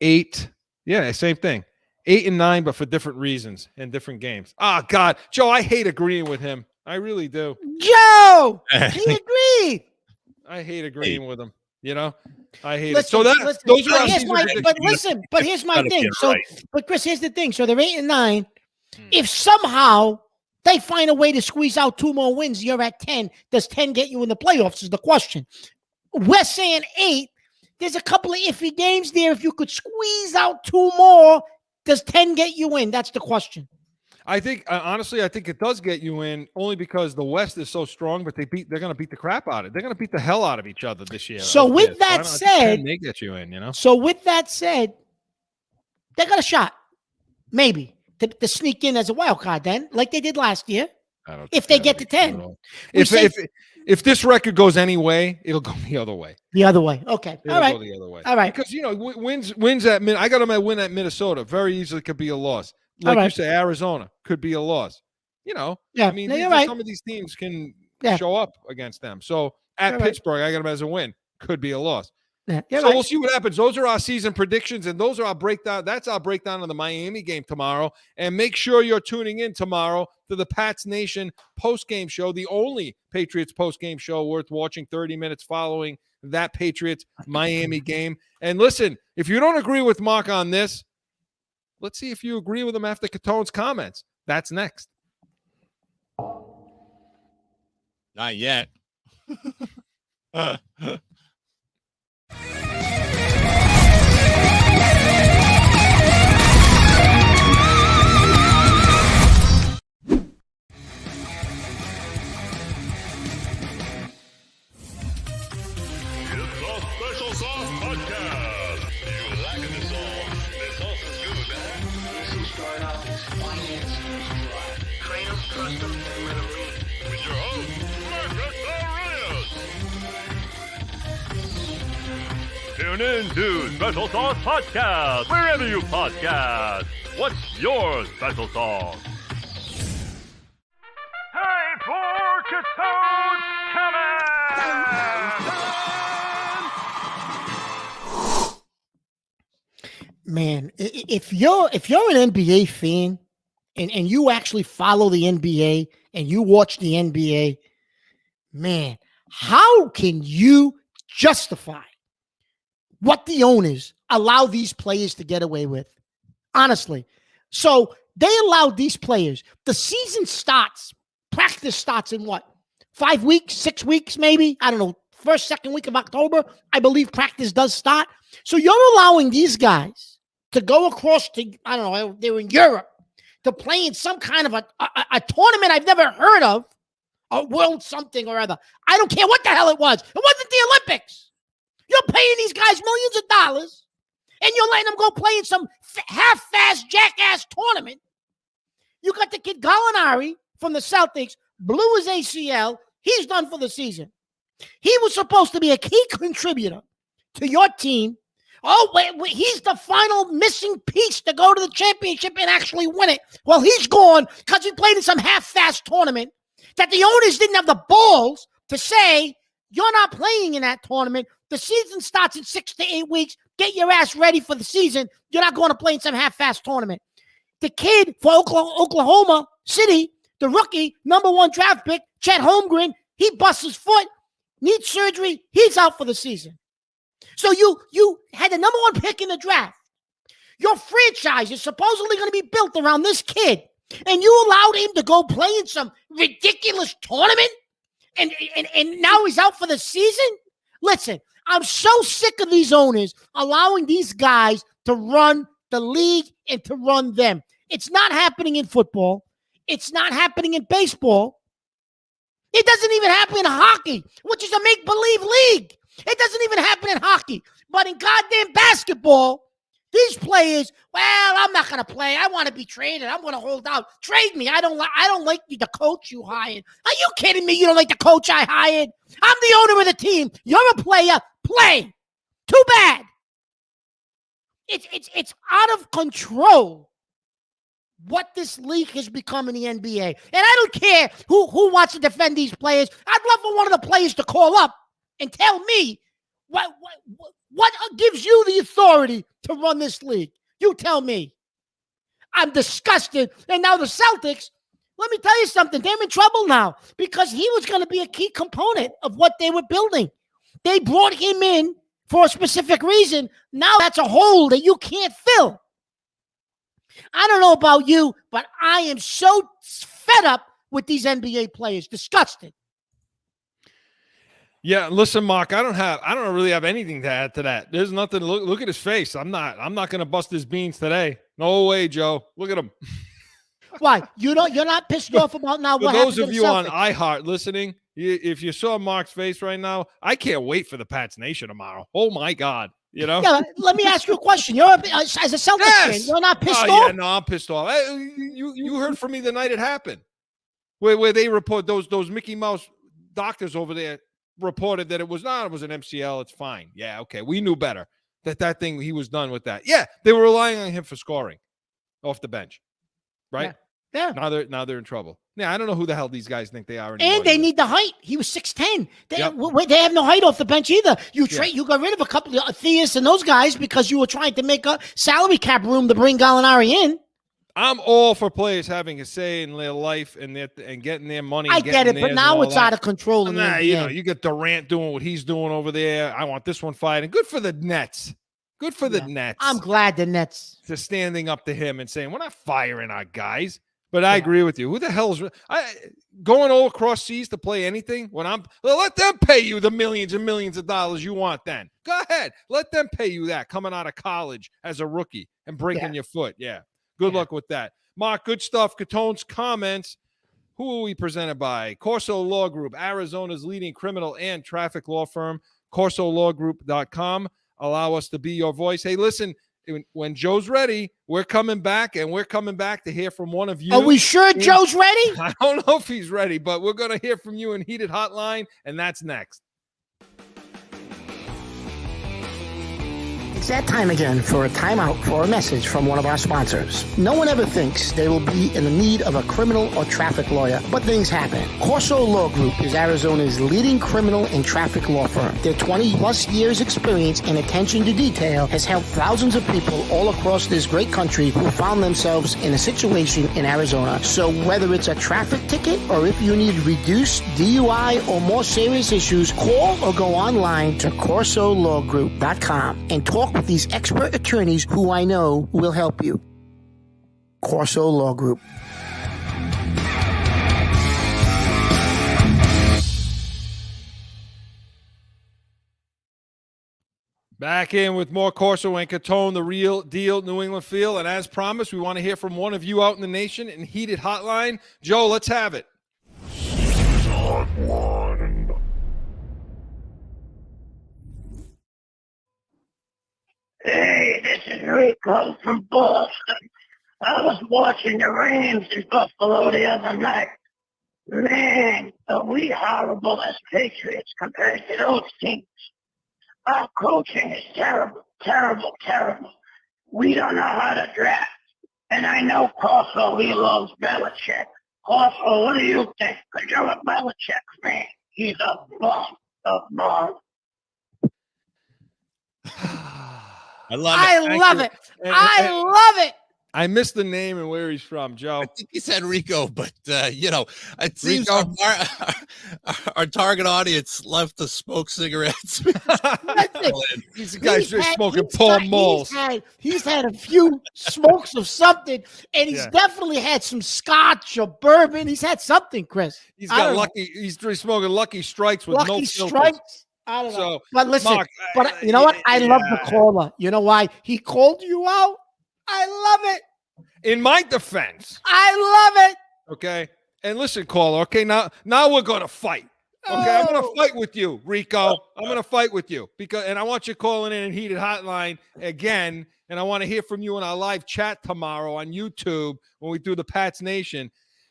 8. Yeah, same thing. 8 and 9, but for different reasons and different games. God, Joe, I hate agreeing with him. I really do. Joe, he agreed. I hate agreeing with him. I hate it. So those are our season predictions. But here's my thing. But Chris, here's the thing. So they're 8 and 9. If somehow they find a way to squeeze out 2 more wins, you're at 10. Does 10 get you in the playoffs? Is the question. We're saying 8. There's a couple of iffy games there. If you could squeeze out 2 more, does 10 get you in? That's the question. I think, honestly, it does get you in only because the West is so strong, but they're going to beat the crap out of it. They're going to beat the hell out of each other this year. So with that said, they get you in, So with that said, they got a shot, maybe, to sneak in as a wild card then, like they did last year. If they get to 10. If this record goes any way, it'll go the other way. The other way. Okay. It'll go the other way. All right. Because, wins at I got them at win at Minnesota. Very easily could be a loss. Like you say, Arizona could be a loss. Yeah. I mean, some of these teams can show up against them. So at Pittsburgh, I got them as a win. could be a loss. Yeah, so we'll see what happens. Those are our season predictions, and those are our breakdown. That's our breakdown of the Miami game tomorrow. And make sure you're tuning in tomorrow to the Pats Nation post-game show, the only Patriots post-game show worth watching, 30 minutes following that Patriots Miami game. And listen, if you don't agree with Mark on this, let's see if you agree with him after Catone's comments. That's next. Not yet. Special Sauce Podcast. You liking the sauce? The sauce is good, huh? This is start off as finance train them, trust them, and let them lead. With your host, Marcus Aurelius. Tune in to Special Sauce Podcast, wherever you podcast. What's your special sauce? Time for Catone's Comment! Man, if you're an NBA fan and you actually follow the NBA and you watch the NBA, man, how can you justify what the owners allow these players to get away with? Honestly. So they allowed these players. The season starts, practice starts in what? 5 weeks, 6 weeks, maybe? I don't know. First, second week of October, I believe practice does start. So you're allowing these guys to go across to, I don't know, they're in Europe, to play in some kind of a tournament I've never heard of, a world something or other. I don't care what the hell it was. It wasn't the Olympics. You're paying these guys millions of dollars, and you're letting them go play in some half-fast jackass tournament. You got the kid Gallinari from the Celtics, blew his ACL. He's done for the season. He was supposed to be a key contributor to your team. Oh, wait, he's the final missing piece to go to the championship and actually win it. Well, he's gone because he played in some half-fast tournament that the owners didn't have the balls to say, you're not playing in that tournament. The season starts in 6 to 8 weeks. Get your ass ready for the season. You're not going to play in some half-fast tournament. The kid for Oklahoma City, the rookie, number 1 draft pick, Chet Holmgren, he busts his foot, needs surgery. He's out for the season. So you had the number 1 pick in the draft. Your franchise is supposedly going to be built around this kid, and you allowed him to go play in some ridiculous tournament, and now he's out for the season? Listen, I'm so sick of these owners allowing these guys to run the league and to run them. It's not happening in football. It's not happening in baseball. It doesn't even happen in hockey, which is a make-believe league. It doesn't even happen in hockey. But in goddamn basketball, these players, well, I'm not going to play. I want to be traded. I'm going to hold out. Trade me. I don't like the coach you hired. Are you kidding me? You don't like the coach I hired? I'm the owner of the team. You're a player. Play. Too bad. It's out of control what this league has become in the NBA. And I don't care who wants to defend these players. I'd love for one of the players to call up and tell me what gives you the authority to run this league. You tell me. I'm disgusted. And now the Celtics, let me tell you something. They're in trouble now because he was going to be a key component of what they were building. They brought him in for a specific reason. Now that's a hole that you can't fill. I don't know about you, but I am so fed up with these NBA players. Disgusted. Yeah, listen, Mark, I don't really have anything to add to that. There's nothing. Look at his face. I'm not going to bust his beans today. No way, Joe. Look at him. Why? You're not pissed off about now what happened to the Celtics? For those of you on iHeart listening, if you saw Mark's face right now, I can't wait for the Pats Nation tomorrow. Oh my God. You know? Yeah, let me ask you a question. You're as a Celtics fan, you're not pissed off? Yeah, no, I'm pissed off. You heard from me the night it happened, where they report those Mickey Mouse doctors over there reported that it was an MCL. It's fine. Yeah, okay. We knew better that thing. He was done with that. Yeah, they were relying on him for scoring off the bench, right? Yeah. Now they're in trouble. Yeah, I don't know who the hell these guys think they are anymore. And they need the height. He was 6'10". They Yep. they have no height off the bench either. You got rid of a couple of Theus and those guys because you were trying to make a salary cap room to bring Gallinari in. I'm all for players having a say in their life and getting their money. I get it, but now it's out of control. You get Durant doing what he's doing over there. I want this one fighting. Good for the Nets. Good for the Nets. I'm glad the Nets are standing up to him and saying, we're not firing our guys. But I agree with you. Who the hell's going all across seas to play anything? Let them pay you the millions and millions of dollars you want then. Go ahead. Let them pay you that coming out of college as a rookie and breaking your foot. Yeah. Good luck with that. Mark, good stuff. Catone's comments. Who are we presented by? Corso Law Group, Arizona's leading criminal and traffic law firm. CorsoLawGroup.com. Allow us to be your voice. Hey, listen, when Joe's ready, we're coming back, and we're coming back to hear from one of you. Are we sure Joe's ready? I don't know if he's ready, but we're going to hear from you in Heated Hotline, and that's next. It's that time again for a timeout for a message from one of our sponsors. No one ever thinks they will be in the need of a criminal or traffic lawyer, but things happen. Corso Law Group is Arizona's leading criminal and traffic law firm. Their 20-plus years experience and attention to detail has helped thousands of people all across this great country who found themselves in a situation in Arizona. So whether it's a traffic ticket or if you need reduced DUI or more serious issues, call or go online to CorsoLawGroup.com and talk with these expert attorneys who I know will help you. Corso Law Group. Back in with more Corso and Catone, the real deal New England feel. And as promised, we want to hear from one of you out in the nation in Heated Hotline. Joe, let's have it. Hey, this is Rico from Boston. I was watching the Rams in Buffalo the other night. Man, are we horrible as Patriots compared to those teams. Our coaching is terrible, terrible, terrible. We don't know how to draft. And I know Corso, he loves Belichick. Corso, what do you think? Because you're a Belichick fan. He's a bum, a bum. I love it. I love it. I missed the name and where he's from, Joe. I think he said Rico, but it seems our target audience left to smoke cigarettes. These guys are smoking Paul Moles. He's had a few smokes of something, and he's definitely had some scotch or bourbon. He's had something, Chris. He's got lucky. He's smoking Lucky Strikes with no filters. I don't know. So, but listen, Mark, you know what? I love the caller. You know why? He called you out. I love it. In my defense. I love it. Okay. And listen, caller. Okay. Now we're going to fight. Okay. I'm going to fight with you, Rico. I'm going to fight with you and I want you calling in Heated Hotline again. And I want to hear from you in our live chat tomorrow on YouTube when we do the Pats Nation.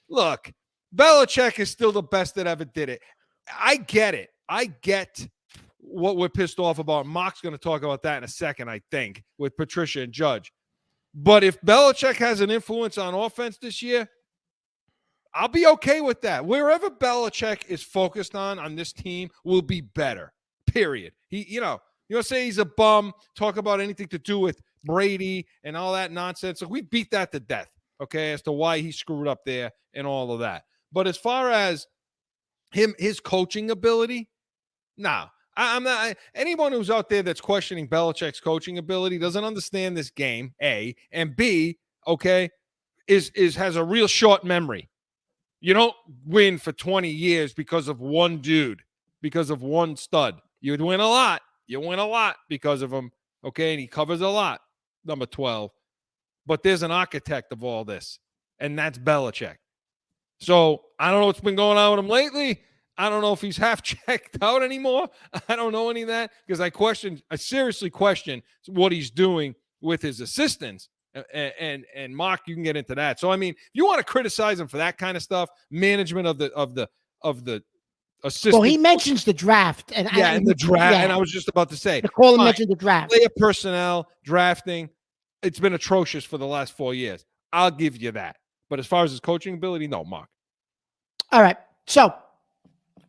Look, Belichick is still the best that ever did it. I get it. I get what we're pissed off about. Mark's going to talk about that in a second, I think, with Patricia and Judge. But if Belichick has an influence on offense this year, I'll be okay with that. Wherever Belichick is focused on this team will be better, period. You say he's a bum, talk about anything to do with Brady and all that nonsense. So we beat that to death, okay, as to why he screwed up there and all of that. But as far as his coaching ability, no. I'm not. Anyone who's out there that's questioning Belichick's coaching ability doesn't understand this game, A, and B, okay, has a real short memory. You don't win for 20 years because of one dude, because of one stud. You'd win a lot. You win a lot because of him, okay, and he covers a lot, number 12. But there's an architect of all this, and that's Belichick. So I don't know what's been going on with him lately. I don't know if he's half checked out anymore. I don't know any of that because I seriously question what he's doing with his assistants. And Mark, you can get into that. So I mean, if you want to criticize him for that kind of stuff, management of the assistant. Well, he mentions the draft and the draft. Yeah. And I was just about to say, the caller mentioned the draft. Player personnel, drafting. It's been atrocious for the last 4 years. I'll give you that. But as far as his coaching ability, no, Mark. All right. So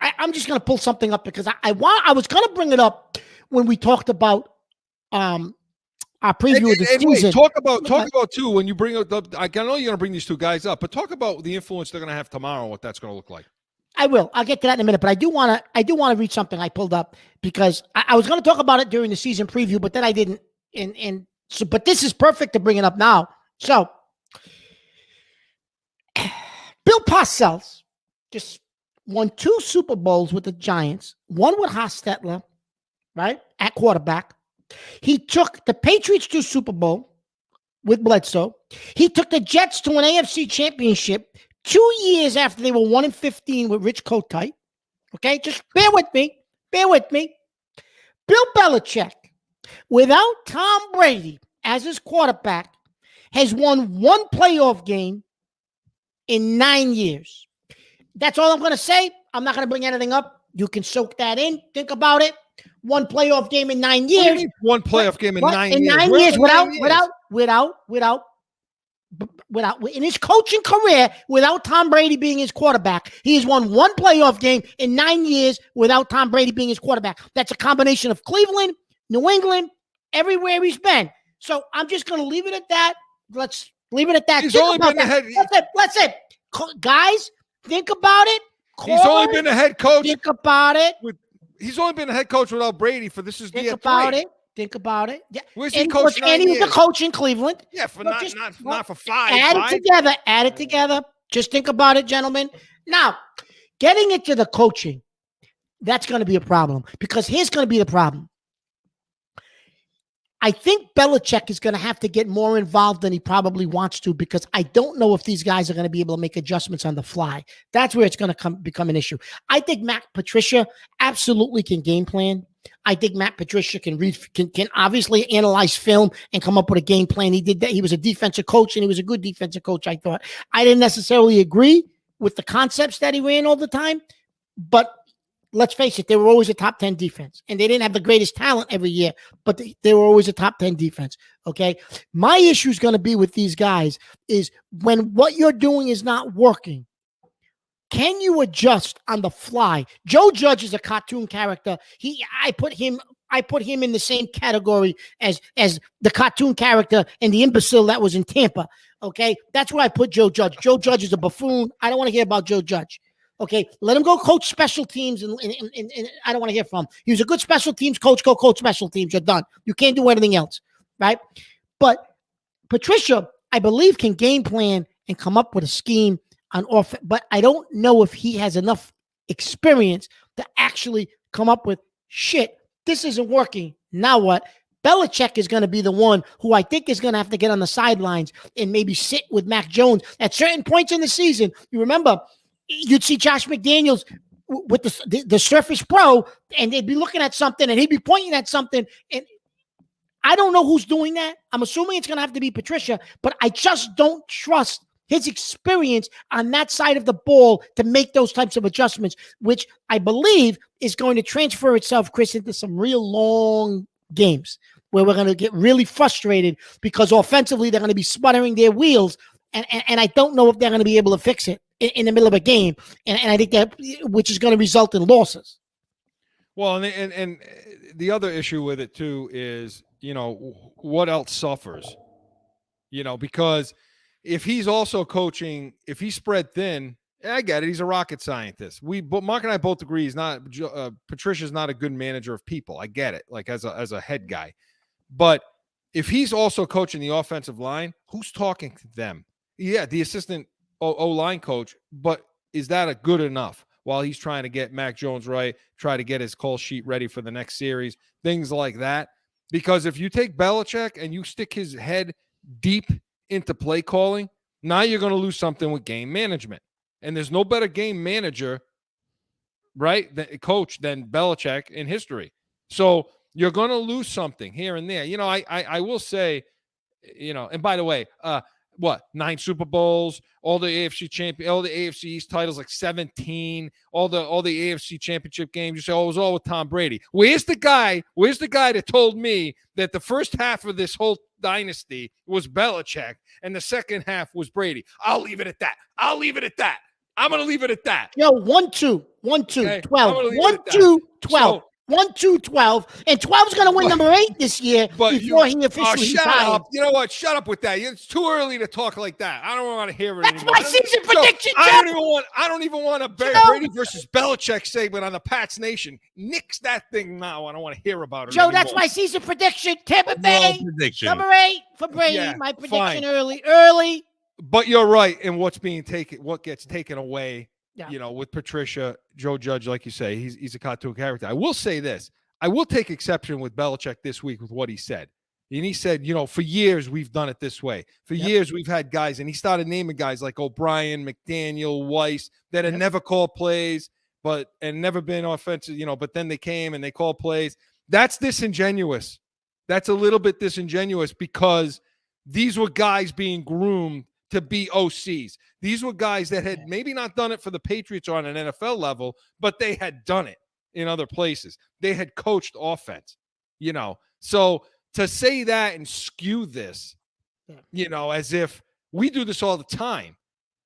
I'm just going to pull something up because I was going to bring it up when we talked about our preview of the season. Wait, talk about too when you bring up. I know you're going to bring these two guys up, but talk about the influence they're going to have tomorrow and what that's going to look like. I will. I'll get to that in a minute, but I do want to read something I pulled up because I was going to talk about it during the season preview, but then I didn't. But this is perfect to bring it up now. So, Bill Parcells just won 2 Super Bowls with the Giants, one with Hostetler, right, at quarterback. He took the Patriots to Super Bowl with Bledsoe. He took the Jets to an AFC championship 2 years after they were 1-15 with Rich Kotite. Okay, just bear with me. Bear with me. Bill Belichick, without Tom Brady as his quarterback, has won 1 playoff game in 9 years. That's all I'm going to say. I'm not going to bring anything up. You can soak that in. Think about it. 1 playoff game in 9 years. What do you mean 1 playoff game in 9 years? In 9 years without in his coaching career, without Tom Brady being his quarterback, he has won 1 playoff game in 9 years without Tom Brady being his quarterback. That's a combination of Cleveland, New England, everywhere he's been. So I'm just going to leave it at that. Let's leave it at that. He's only been the head. That's it. Guys, think about it. He's only been a head coach. Think about it. He's only been a head coach without Brady for this is Think year about 3. it. Think about it. Yeah. Where's he coaching? And he was the coach in Cleveland. Yeah, for not for 5. Add it together. Just think about it, gentlemen. Now, getting into the coaching, that's going to be a problem because here's going to be the problem. I think Belichick is going to have to get more involved than he probably wants to because I don't know if these guys are going to be able to make adjustments on the fly. That's where it's going to become an issue. I think Matt Patricia absolutely can game plan. I think Matt Patricia can obviously analyze film and come up with a game plan. He did that. He was a defensive coach, and he was a good defensive coach, I thought. I didn't necessarily agree with the concepts that he ran all the time, but let's face it, they were always a top 10 defense, and they didn't have the greatest talent every year, but they were always a top 10 defense, okay? My issue is going to be with these guys is when what you're doing is not working, can you adjust on the fly? Joe Judge is a cartoon character. I put him in the same category as the cartoon character and the imbecile that was in Tampa, okay? That's where I put Joe Judge. Joe Judge is a buffoon. I don't want to hear about Joe Judge. Okay, let him go coach special teams, and I don't want to hear from him. He was a good special teams coach. Go coach special teams. You're done. You can't do anything else, right? But Patricia, I believe, can game plan and come up with a scheme on offense. But I don't know if he has enough experience to actually come up with shit. This isn't working. Now what? Belichick is going to be the one who I think is going to have to get on the sidelines and maybe sit with Mac Jones at certain points in the season. You remember, you'd see Josh McDaniels with the Surface Pro, and they'd be looking at something, and he'd be pointing at something. And I don't know who's doing that. I'm assuming it's going to have to be Patricia, but I just don't trust his experience on that side of the ball to make those types of adjustments, which I believe is going to transfer itself, Chris, into some real long games where we're going to get really frustrated because offensively they're going to be sputtering their wheels, and I don't know if they're going to be able to fix it in the middle of a game, and I think that which is going to result in losses. Well, and the other issue with it too is, what else suffers? Because if he's also coaching, if he's spread thin, I get it. He's a rocket scientist. But Mark and I both agree he's not. Patricia's not a good manager of people. I get it, like as a head guy. But if he's also coaching the offensive line, who's talking to them? Yeah, the assistant O-line coach, but is that a good enough while he's trying to get Mac Jones right, try to get his call sheet ready for the next series, things like that? Because if you take Belichick and you stick his head deep into play calling, now you're going to lose something with game management. And there's no better game manager, right, coach than Belichick in history. So you're going to lose something here and there. I will say, and by the way, 9 Super Bowls, all the AFC East titles, like 17, all the AFC championship games. You say, it was all with Tom Brady. Where's the guy that told me that the first half of this whole dynasty was Belichick, and the second half was Brady. I'll leave it at that. I'm going to leave it at that. Yo, 1-2, 1-2, Okay? 12. I'm gonna leave it 1, at that. 2, 12. So, 1, 2, 12. And 12's going to win number 8 this year before he officially shut retires. up. You know what? Shut up with that. It's too early to talk like that. I don't want to hear it That's anymore. my season prediction, I Joe. don't even want a Brady versus Belichick segment on the Pats Nation. Nix that thing now. I don't want to hear about it Joe, anymore. that's my season prediction. Tampa Bay, prediction. number 8 for Brady. Yeah, My prediction fine. early. But you're right. And what gets taken away, Yeah. with Patricia, Joe Judge, like you say, he's a cartoon character. I will say this. I will take exception with Belichick this week with what he said. And he said, for years we've done it this way. For years we've had guys, and he started naming guys like O'Brien, McDaniel, Weiss, that had never called plays, and never been offensive, but then they came and they called plays. That's disingenuous. That's a little bit disingenuous because these were guys being groomed to be OCs. These were guys that had maybe not done it for the Patriots on an NFL level, but they had done it in other places. They had coached offense, So to say that and skew this, as if we do this all the time,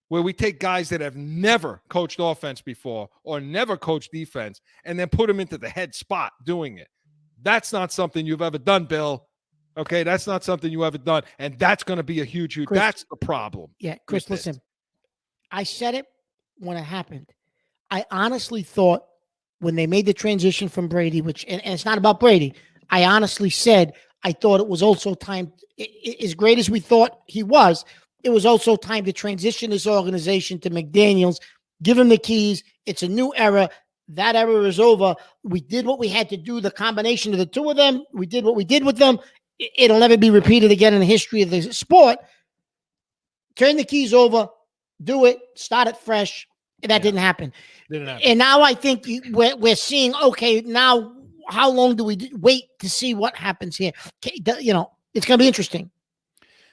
where we take guys that have never coached offense before or never coached defense and then put them into the head spot doing it. That's not something you've ever done, Bill. Okay, that's not something you ever done. And that's going to be a huge, Chris, that's the problem. Yeah, Chris, listen. I said it when it happened. I honestly thought when they made the transition from Brady, and it's not about Brady, I honestly said I thought it was also time, as great as we thought he was, it was also time to transition this organization to McDaniels, give him the keys. It's a new era. That era is over. We did what we had to do, the combination of the two of them. We did what we did with them. It'll never be repeated again in the history of the sport. Turn the keys over, do it, start it fresh. That didn't happen. And now I think we're seeing, okay, now how long do we wait to see what happens here? It's going to be interesting.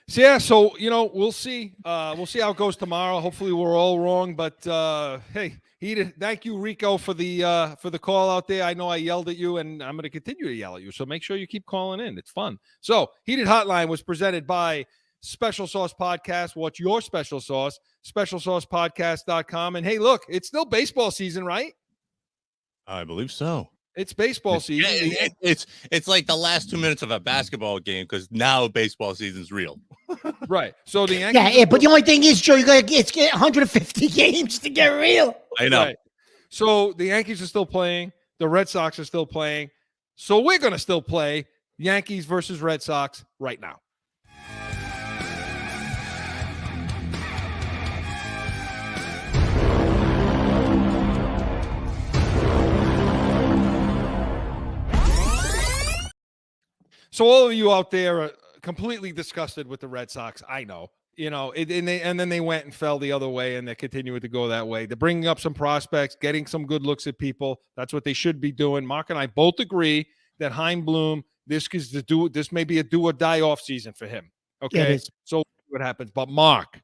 So, we'll see. We'll see how it goes tomorrow. Hopefully we're all wrong, but hey, thank you, Rico, for the call out there. I know I yelled at you, and I'm going to continue to yell at you, so make sure you keep calling in. It's fun. So, Heated Hotline was presented by Special Sauce Podcast. What's your special sauce? SpecialSaucePodcast.com. And hey, look, it's still baseball season, right? I believe so. It's baseball season. It's like the last 2 minutes of a basketball game because now baseball season's real. Right. So the Yankees. Yeah, but the only thing is, Joe, you got to get 150 games to get real. I know. Right. So the Yankees are still playing. The Red Sox are still playing. So we're going to still play Yankees versus Red Sox right now. So all of you out there are completely disgusted with the Red Sox. I know, and then they went and fell the other way, and they're continuing to go that way. They're bringing up some prospects, getting some good looks at people. That's what they should be doing. Mark and I both agree that Chaim Bloom, this may be a do or die off season for him. Okay, Yeah, so what happens? But Mark,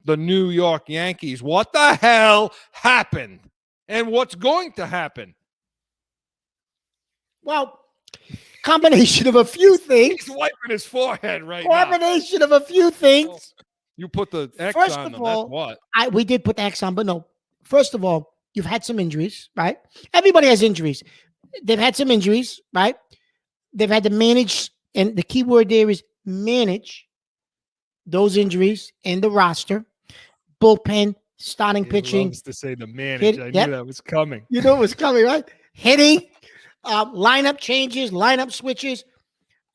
the New York Yankees, what the hell happened, and what's going to happen? Well, combination of a few things. He's wiping his forehead right now. Combination of a few things. You put the X First on of them. all, That's what? We did put the X on, but no. First of all, you've had some injuries, right? Everybody has injuries. They've had some injuries, right? They've had to manage, and the key word there is manage those injuries in the roster, bullpen, starting pitching. Loves to say the manage. I knew that was coming. You know it was coming, right? Hitting, lineup changes, lineup switches,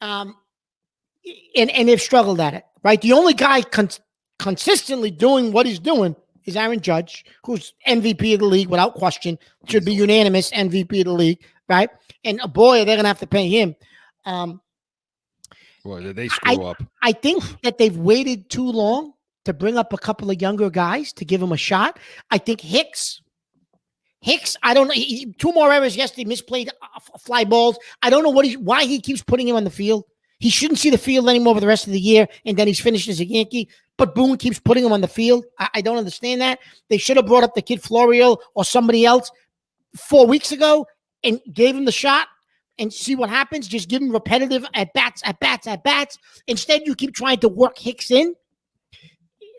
and they've struggled at it, right? The only guy consistently doing what he's doing is Aaron Judge, who's MVP of the league without question, should be unanimous MVP of the league, right? And boy, they're going to have to pay him. Boy, did they screw up. I think that they've waited too long to bring up a couple of younger guys to give him a shot. I think Hicks, I don't know. 2 more errors yesterday, misplayed fly balls. I don't know why he keeps putting him on the field. He shouldn't see the field anymore for the rest of the year, and then he's finished as a Yankee. But Boone keeps putting him on the field. I don't understand that. They should have brought up the kid Florio or somebody else 4 weeks ago and gave him the shot. and see what happens. Just give him repetitive at bats. Instead, you keep trying to work Hicks in.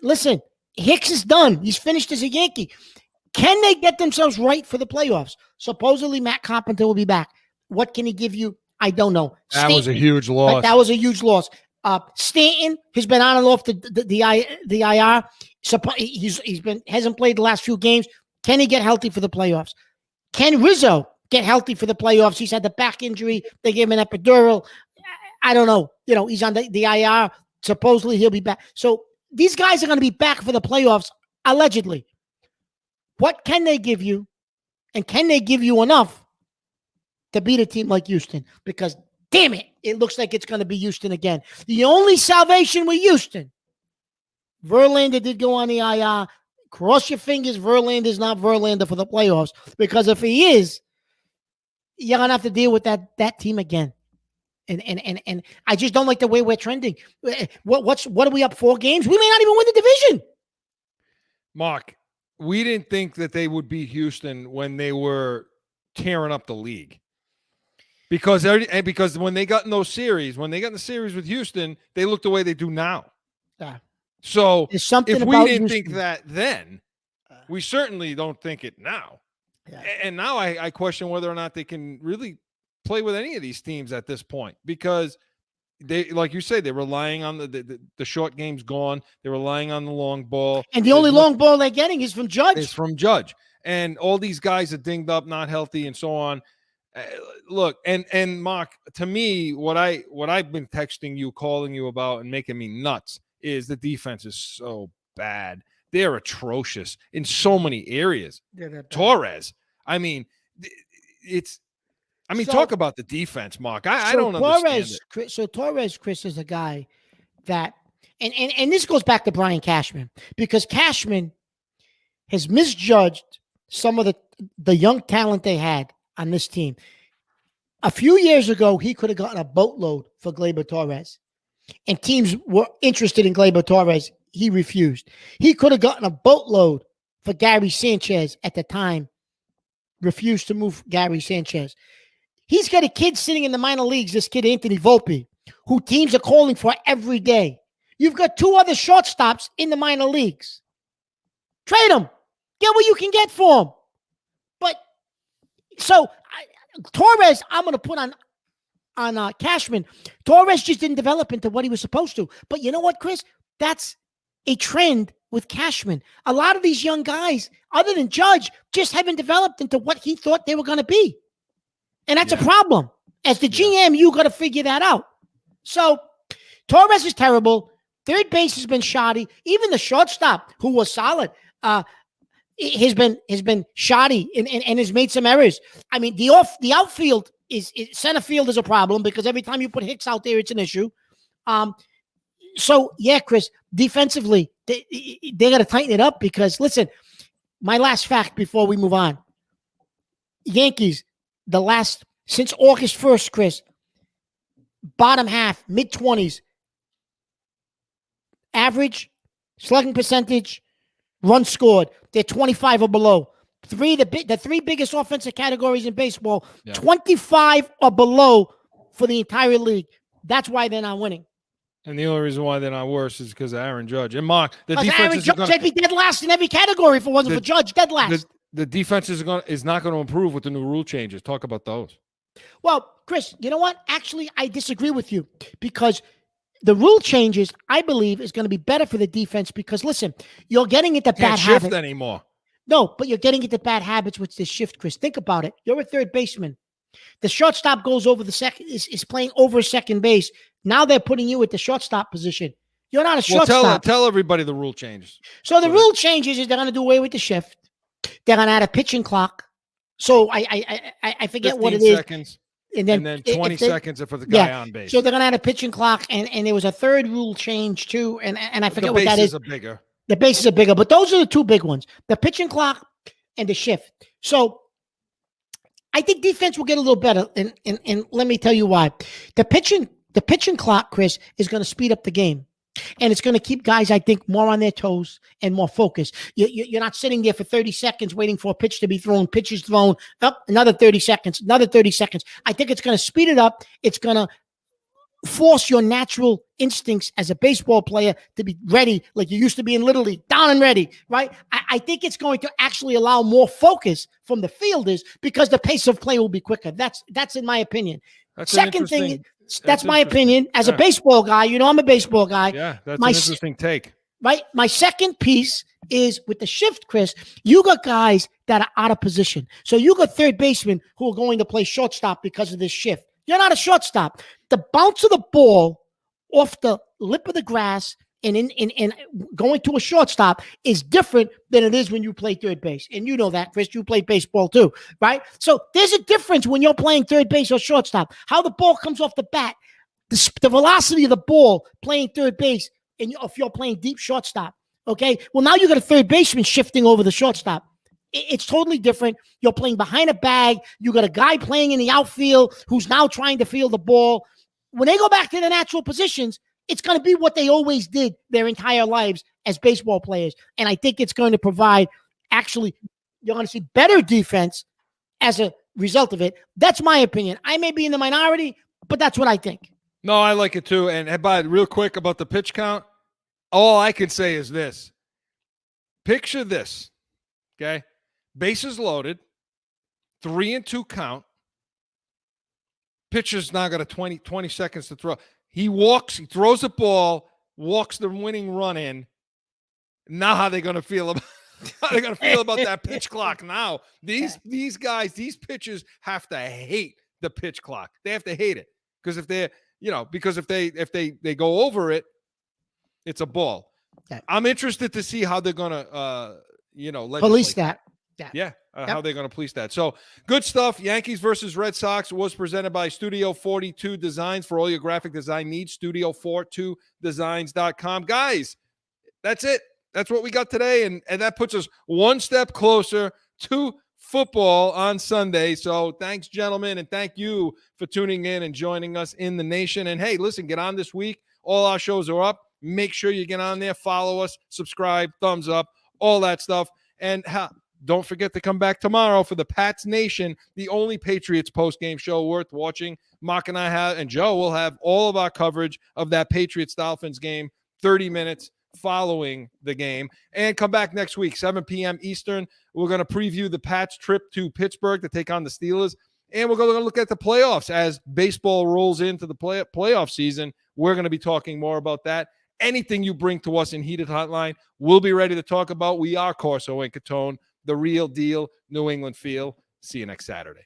Listen, Hicks is done. He's finished as a Yankee. Can they get themselves right for the playoffs? Supposedly, Matt Carpenter will be back. What can he give you? I don't know. That was a huge loss. That was a huge loss. Stanton has been on and off the IR. Hasn't played the last few games. Can he get healthy for the playoffs? Can Rizzo get healthy for the playoffs? He's had the back injury. They gave him an epidural. I don't know. He's on the IR. Supposedly he'll be back. So these guys are going to be back for the playoffs, allegedly. What can they give you? And can they give you enough to beat a team like Houston? Because, damn it looks like it's going to be Houston again. The only salvation with Houston, Verlander did go on the IR. Cross your fingers, Verlander is not Verlander for the playoffs. Because if he is, you're going to have to deal with that team again. And I just don't like the way we're trending. What are we up 4 games? We may not even win the division. Mark, we didn't think that they would beat Houston when they were tearing up the league. Because when they got in the series with Houston, they looked the way they do now. Yeah. So if we didn't think that then, we certainly don't think it now. Yeah. And now I question whether or not they can really play with any of these teams at this point, because they, like you say, they're relying on the short game's gone. They're relying on the long ball. And the only long ball they're getting is from Judge. It's from Judge. And all these guys are dinged up, not healthy, and so on. Look, and Mark, to me, what I've been texting you, calling you about, and making me nuts is the defense is so bad. They're atrocious in so many areas. Torres, talk about the defense, Mark. I don't understand it. So Torres, Chris, is a guy that, and this goes back to Brian Cashman, because Cashman has misjudged some of the young talent they had on this team. A few years ago, he could have gotten a boatload for Gleyber Torres, and teams were interested in Gleyber Torres. He refused. He could have gotten a boatload for Gary Sanchez at the time, refused to move Gary Sanchez. He's got a kid sitting in the minor leagues, this kid Anthony Volpe, who teams are calling for every day. You've got 2 other shortstops in the minor leagues. Trade them. Get what you can get for him. But so Torres, I'm going to put on Cashman. Torres just didn't develop into what he was supposed to. But you know what, Chris? That's a trend with Cashman. A lot of these young guys, other than Judge, just haven't developed into what he thought they were going to be. And that's a problem. As the GM, you got to figure that out. So Torres is terrible. Third base has been shoddy. Even the shortstop, who was solid, has been shoddy and has made some errors. I mean, the outfield center field is a problem, because every time you put Hicks out there, it's an issue. So yeah, Chris, defensively, they got to tighten it up, because listen, my last fact before we move on: Yankees, since August 1st, Chris, bottom half, mid-20s, average, slugging percentage, runs scored, they're 25 or below. The 3 biggest offensive categories in baseball, 25 or below for the entire league. That's why they're not winning. And the only reason why they're not worse is because of Aaron Judge. And Mark, the defense Aaron Judge would be dead last in every category if it wasn't for Judge. Dead last. The defense is not going to improve with the new rule changes. Talk about those. Well, Chris, you know what? Actually, I disagree with you, because the rule changes, I believe, is going to be better for the defense, because, listen, you're getting into bad habits. Can't shift anymore. No, but you're getting into bad habits with this shift, Chris. Think about it. You're a third baseman. The shortstop goes over the second, is playing over second base. Now they're putting you at the shortstop position. You're not a shortstop. Tell everybody the rule changes. So the rule changes is they're going to do away with the shift. They're going to add a pitching clock. So I forget what it is. Seconds, and then 20 seconds for the guy on base. So they're going to add a pitching clock, and there was a third rule change too, and I forget what that is. The bases are bigger. The bases are bigger, but those are the 2 big ones: the pitching clock and the shift. So I think defense will get a little better, and let me tell you why. The pitching clock, Chris, is going to speed up the game. And it's going to keep guys, I think, more on their toes and more focused. You're not sitting there for 30 seconds waiting for a pitch to be thrown, pitches thrown, up another 30 seconds, another 30 seconds. I think it's going to speed it up. It's going to force your natural instincts as a baseball player to be ready like you used to be in Little League, down and ready, right? I think it's going to actually allow more focus from the fielders because the pace of play will be quicker. That's in my opinion. Second thing, that's my opinion. As a baseball guy, I'm a baseball guy. Yeah, that's an interesting take. Right? My second piece is with the shift, Chris, you got guys that are out of position. So you got third basemen who are going to play shortstop because of this shift. You're not a shortstop. The bounce of the ball off the lip of the grass and in going to a shortstop is different than it is when you play third base. And you know that, Chris. You played baseball too, right? So there's a difference when you're playing third base or shortstop. How the ball comes off the bat, the velocity of the ball playing third base, and if you're playing deep shortstop, okay? Well, now you got a third baseman shifting over the shortstop. It's totally different. You're playing behind a bag. You got a guy playing in the outfield who's now trying to field the ball. When they go back to their natural positions, it's going to be what they always did their entire lives as baseball players. And I think it's going to provide, actually, you're going to see better defense as a result of it. That's my opinion. I may be in the minority, but that's what I think. No, I like it too. And but real quick about the pitch count, all I can say is this. Picture this, okay? Bases loaded, 3-2 count. Pitcher's now got a 20 seconds to throw. He throws the ball, walks the winning run in. Now how are they going to feel about that pitch clock now? These guys, these pitchers have to hate the pitch clock. They have to hate it because if they go over it, it's a ball. Okay. I'm interested to see how they're going to police that. Yeah, how they're going to police that. So good stuff. Yankees versus Red Sox was presented by Studio 42 Designs. For all your graphic design needs, studio42designs.com. Guys, that's it. That's what we got today, and that puts us one step closer to football on Sunday. So thanks, gentlemen, and thank you for tuning in and joining us in the nation. And, hey, listen, get on this week. All our shows are up. Make sure you get on there, follow us, subscribe, thumbs up, all that stuff. And don't forget to come back tomorrow for the Pats Nation, the only Patriots post-game show worth watching. Mark and Joe will have all of our coverage of that Patriots-Dolphins game, 30 minutes following the game. And come back next week, 7 p.m. Eastern. We're going to preview the Pats' trip to Pittsburgh to take on the Steelers. And we're going to look at the playoffs as baseball rolls into the playoff season. We're going to be talking more about that. Anything you bring to us in Heated Hotline, we'll be ready to talk about. We are Corso and Catone, the real deal, New England feel. See you next Saturday.